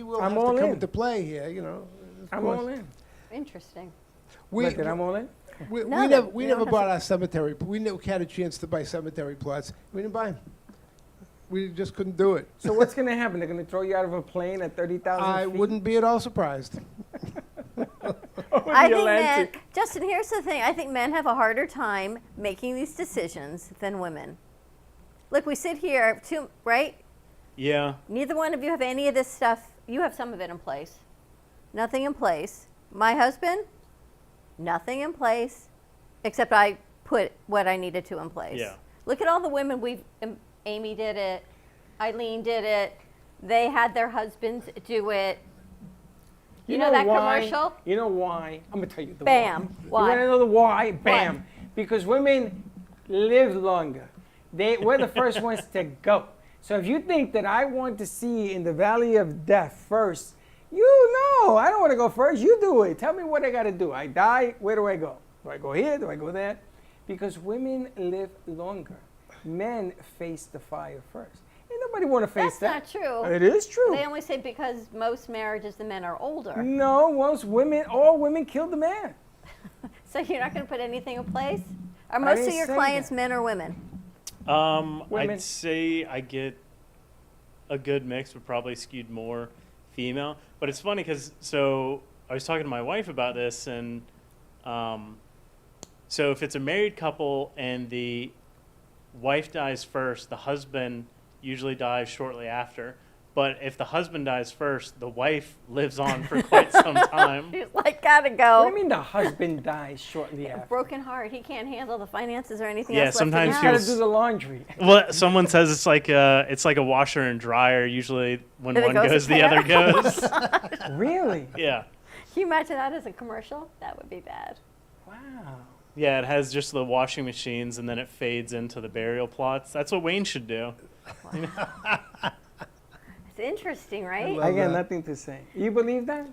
will have to come into play here. I'm all in. Interesting. I'm all in. We never bought our cemetery. We never had a chance to buy cemetery plots. We didn't buy them. We just couldn't do it. So what's going to happen? They're going to throw you out of a plane at 30,000 feet? I wouldn't be at all surprised. I think men, Justin, here's the thing. I think men have a harder time making these decisions than women. Look, we sit here, right? Yeah. Neither one of you have any of this stuff. You have some of it in place. Nothing in place. My husband, nothing in place, except I put what I needed to in place. Yeah. Look at all the women Amy did it. Eileen did it. They had their husbands do it. You know that why? commercial? You know why? I'm going to tell you the Bam. why. You want to know the why? Bam. What? Because women live longer. We're the first ones to go. So if you think that I want to see in the valley of death first, I don't want to go first. You do it. Tell me what I got to do. I die. Where do I go? Do I go here? Do I go there? Because women live longer. Men face the fire first. Ain't nobody want to face that. That's not true. It is true. They only say because most marriages the men are older. No, all women kill the man. So you're not going to put anything in place? Are most of your clients men or women? Women. I'd say I get a good mix, but probably skewed more female. But it's funny because I was talking to my wife about this, and so if it's a married couple and the wife dies first, the husband usually dies shortly after. But if the husband dies first, the wife lives on for quite some time. He's like, gotta go. What do you mean the husband dies shortly after? Broken heart. He can't handle the finances or anything Yeah, else. sometimes He's got to do the laundry. Well, someone says it's like a washer and dryer. Usually, when one goes, the other goes. Really? Yeah. Can you imagine that as a commercial? That would be bad. Wow. Yeah, it has just the washing machines, and then it fades into the burial plots. That's what Wayne should do. Wow. It's interesting, right? I got nothing to say. You believe that?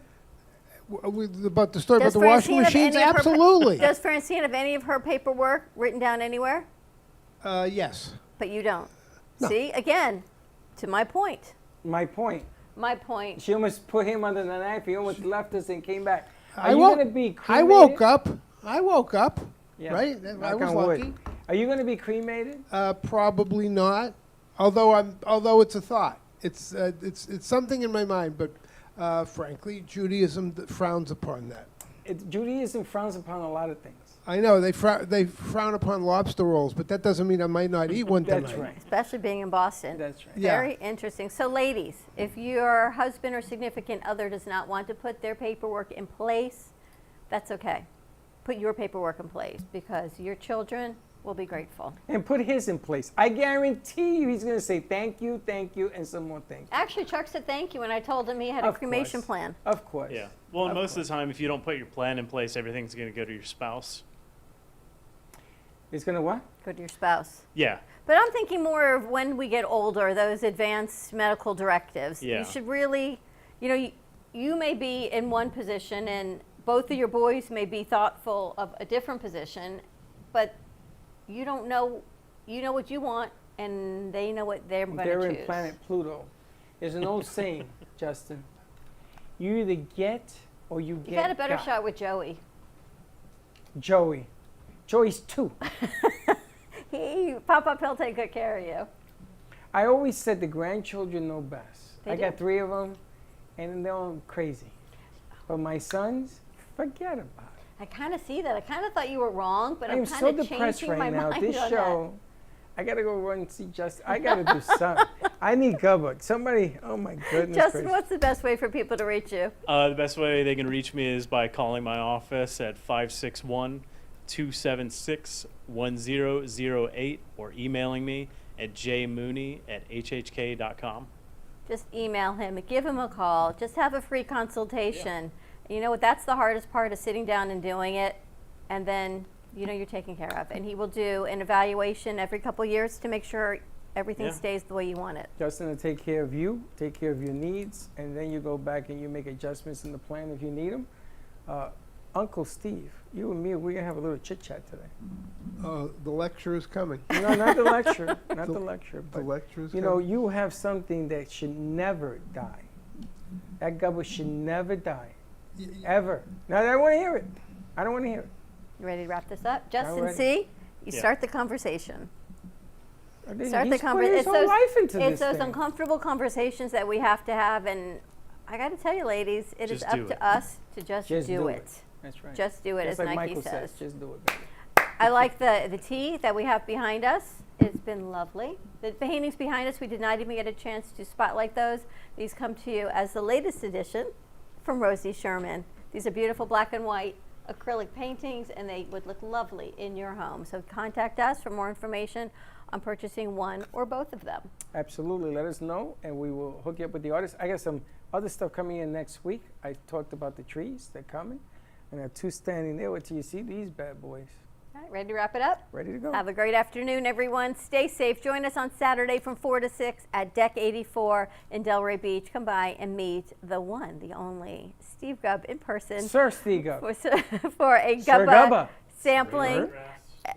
About the story about the washing machines? Absolutely. Does Francine have any of her paperwork written down anywhere? Yes. But you don't. No. See, again, to my point. My point. My point. She almost put him under the knife. He almost left us and came back. Are I you woke- going to be cremated? I woke up. Yeah. Right? I Knock was on wood. lucky. Are you going to be cremated? Probably not. Although it's a thought. It's something in my mind, but frankly, Judaism frowns upon that. Judaism frowns upon a lot of things. I know they frown upon lobster rolls, but that doesn't mean I might not eat one tonight. That's right. Especially being in Boston. That's right. Yeah. Very interesting. So, ladies, if your husband or significant other does not want to put their paperwork in place, that's okay. Put your paperwork in place because your children will be grateful. And put his in place. I guarantee you he's going to say thank you, and some more thank you. Actually, Chuck said thank you when I told him he had a cremation plan. Of course. Yeah. Well, and most of the time, if you don't put your plan in place, everything's going to go to your spouse. It's going to what? Go to your spouse. Yeah. But I'm thinking more of when we get older, those advanced medical directives. Yeah. You should really, you may be in one position and both of your boys may be thoughtful of a different position, but you don't know, you know what you want and they know what they're going to choose. They're in planet Pluto. There's an old saying, Justin. You either get or you get. You've had a better got. shot with Joey. Joey's 2. Pop-Up, he'll take good care of you. I always said the grandchildren know best. They I do. got 3 of them, and they're all crazy. But my sons, forget about it. I kind of see that. I kind of thought you were wrong, but I'm I'm kind so of depressed changing my right now. mind This on show, I got to go run and see Justin. I got to do something. I need Gubba. Somebody, oh my goodness. Justin, gracious. what's the best way for people to reach you? The best way they can reach me is by calling my office at 561-276-1008 or emailing me at jmooney@hhk.com. Just email him, give him a call, just have a free consultation. You know what, that's the hardest part, is sitting down and doing it, and then you know you're taken care of. And he will do an evaluation every couple years to make sure everything stays the way you want it. Justin will take care of you, take care of your needs, and then you go back and you make adjustments in the plan if you need them. Uncle Steve, you and me, we're going to have a little chit-chat today. The lecture is coming. No, not the lecture. Not the lecture. But, the lecture is you coming. know, you have something that should never die. That Gubba should never die. Ever. Now, I don't want to hear it. I don't want to hear it. You ready to wrap this up? Justin, ready. see? You start the conversation. Start the conversation. His whole life into it's this those thing. uncomfortable conversations that we have to have, and I got to tell you, ladies, it is Just up do to it. us to just do it. That's right. Just do it, Just as like Nike Michael says. Just do it, baby. I like the tea that we have behind us. It's been lovely. The paintings behind us, we did not even get a chance to spotlight those. These come to you as the latest edition from Rosie Sherman. These are beautiful black and white acrylic paintings, and they would look lovely in your home. So contact us for more information on purchasing one or both of them. Absolutely. Let us know, and we will hook you up with the artists. I got some other stuff coming in next week. I talked about the trees. They're coming. And I have two standing there. Wait till you see these bad boys. All right, ready to wrap it up? Ready to go. Have a great afternoon, everyone. Stay safe. Join us on Saturday from 4 to 6 at Deck 84 in Delray Beach. Come by and meet the one, the only Steve Gubb in person. Sir Steve Gubb. For a Sir Gubba Gubba. sampling.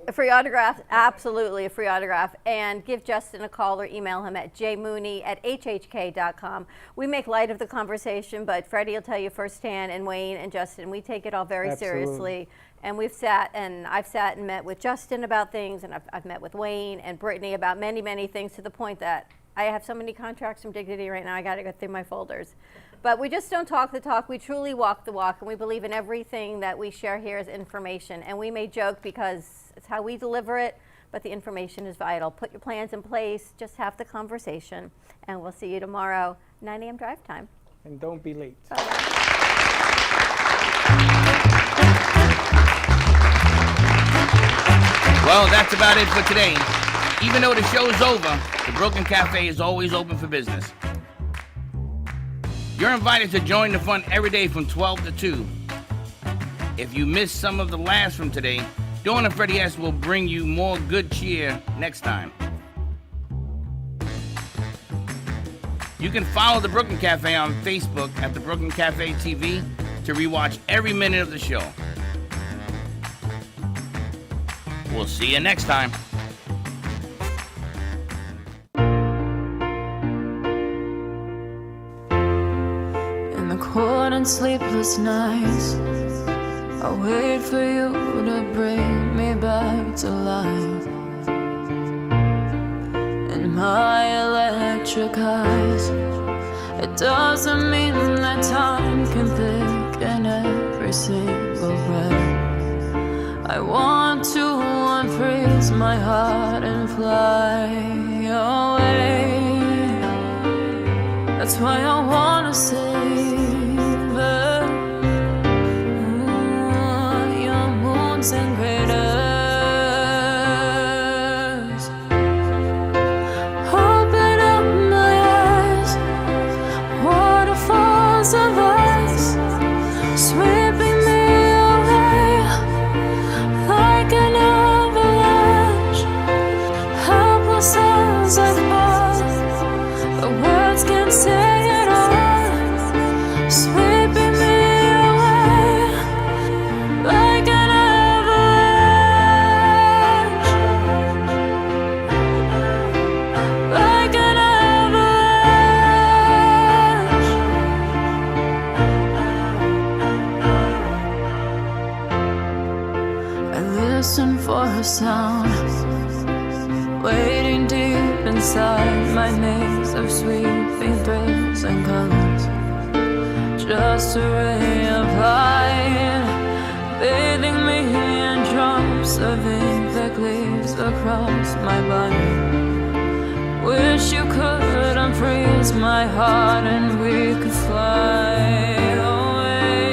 A free autograph, absolutely a free autograph. And give Justin a call or email him at jmooney@hhk.com. We make light of the conversation, but Freddie will tell you firsthand, and Wayne and Justin, we take it all very seriously. And I've sat and met with Justin about things, and I've met with Wayne and Brittany about many, many things, to the point that I have so many contracts from Dignity right now, I got to go through my folders. But we just don't talk the talk, we truly walk the walk, and we believe in everything that we share here as information. And we may joke because it's how we deliver it, but the information is vital. Put your plans in place, just have the conversation, and we'll see you tomorrow, 9 a.m. drive time. And don't be late. Well, that's about it for today. Even though the show's over, the Brooklyn Cafe is always open for business. You're invited to join the fun every day from 12 to 2. If you missed some of the laughs from today, Dawn and Freddie S. will bring you more good cheer next time. You can follow the Brooklyn Cafe on Facebook at the Brooklyn Cafe TV to rewatch every minute of the show. We'll see you next time. In the cold and sleepless nights, I wait for you to bring me back to life. In my electric eyes, it doesn't mean that time can thicken every single breath. I want to unfreeze my heart and fly away. That's why I wanna save it. Your moons and craters. Open up my eyes, waterfalls of ice, sweeping me away like an avalanche. Helpless as I fall, the words can't say it all, sweeping me away like an avalanche, like an avalanche. I listen for a sound, waiting deep inside my maze of sweeping thrills and colors. Just a ray of light, bathing me in drops of ink that gleams across my body. Wish you could was my heart and we could fly.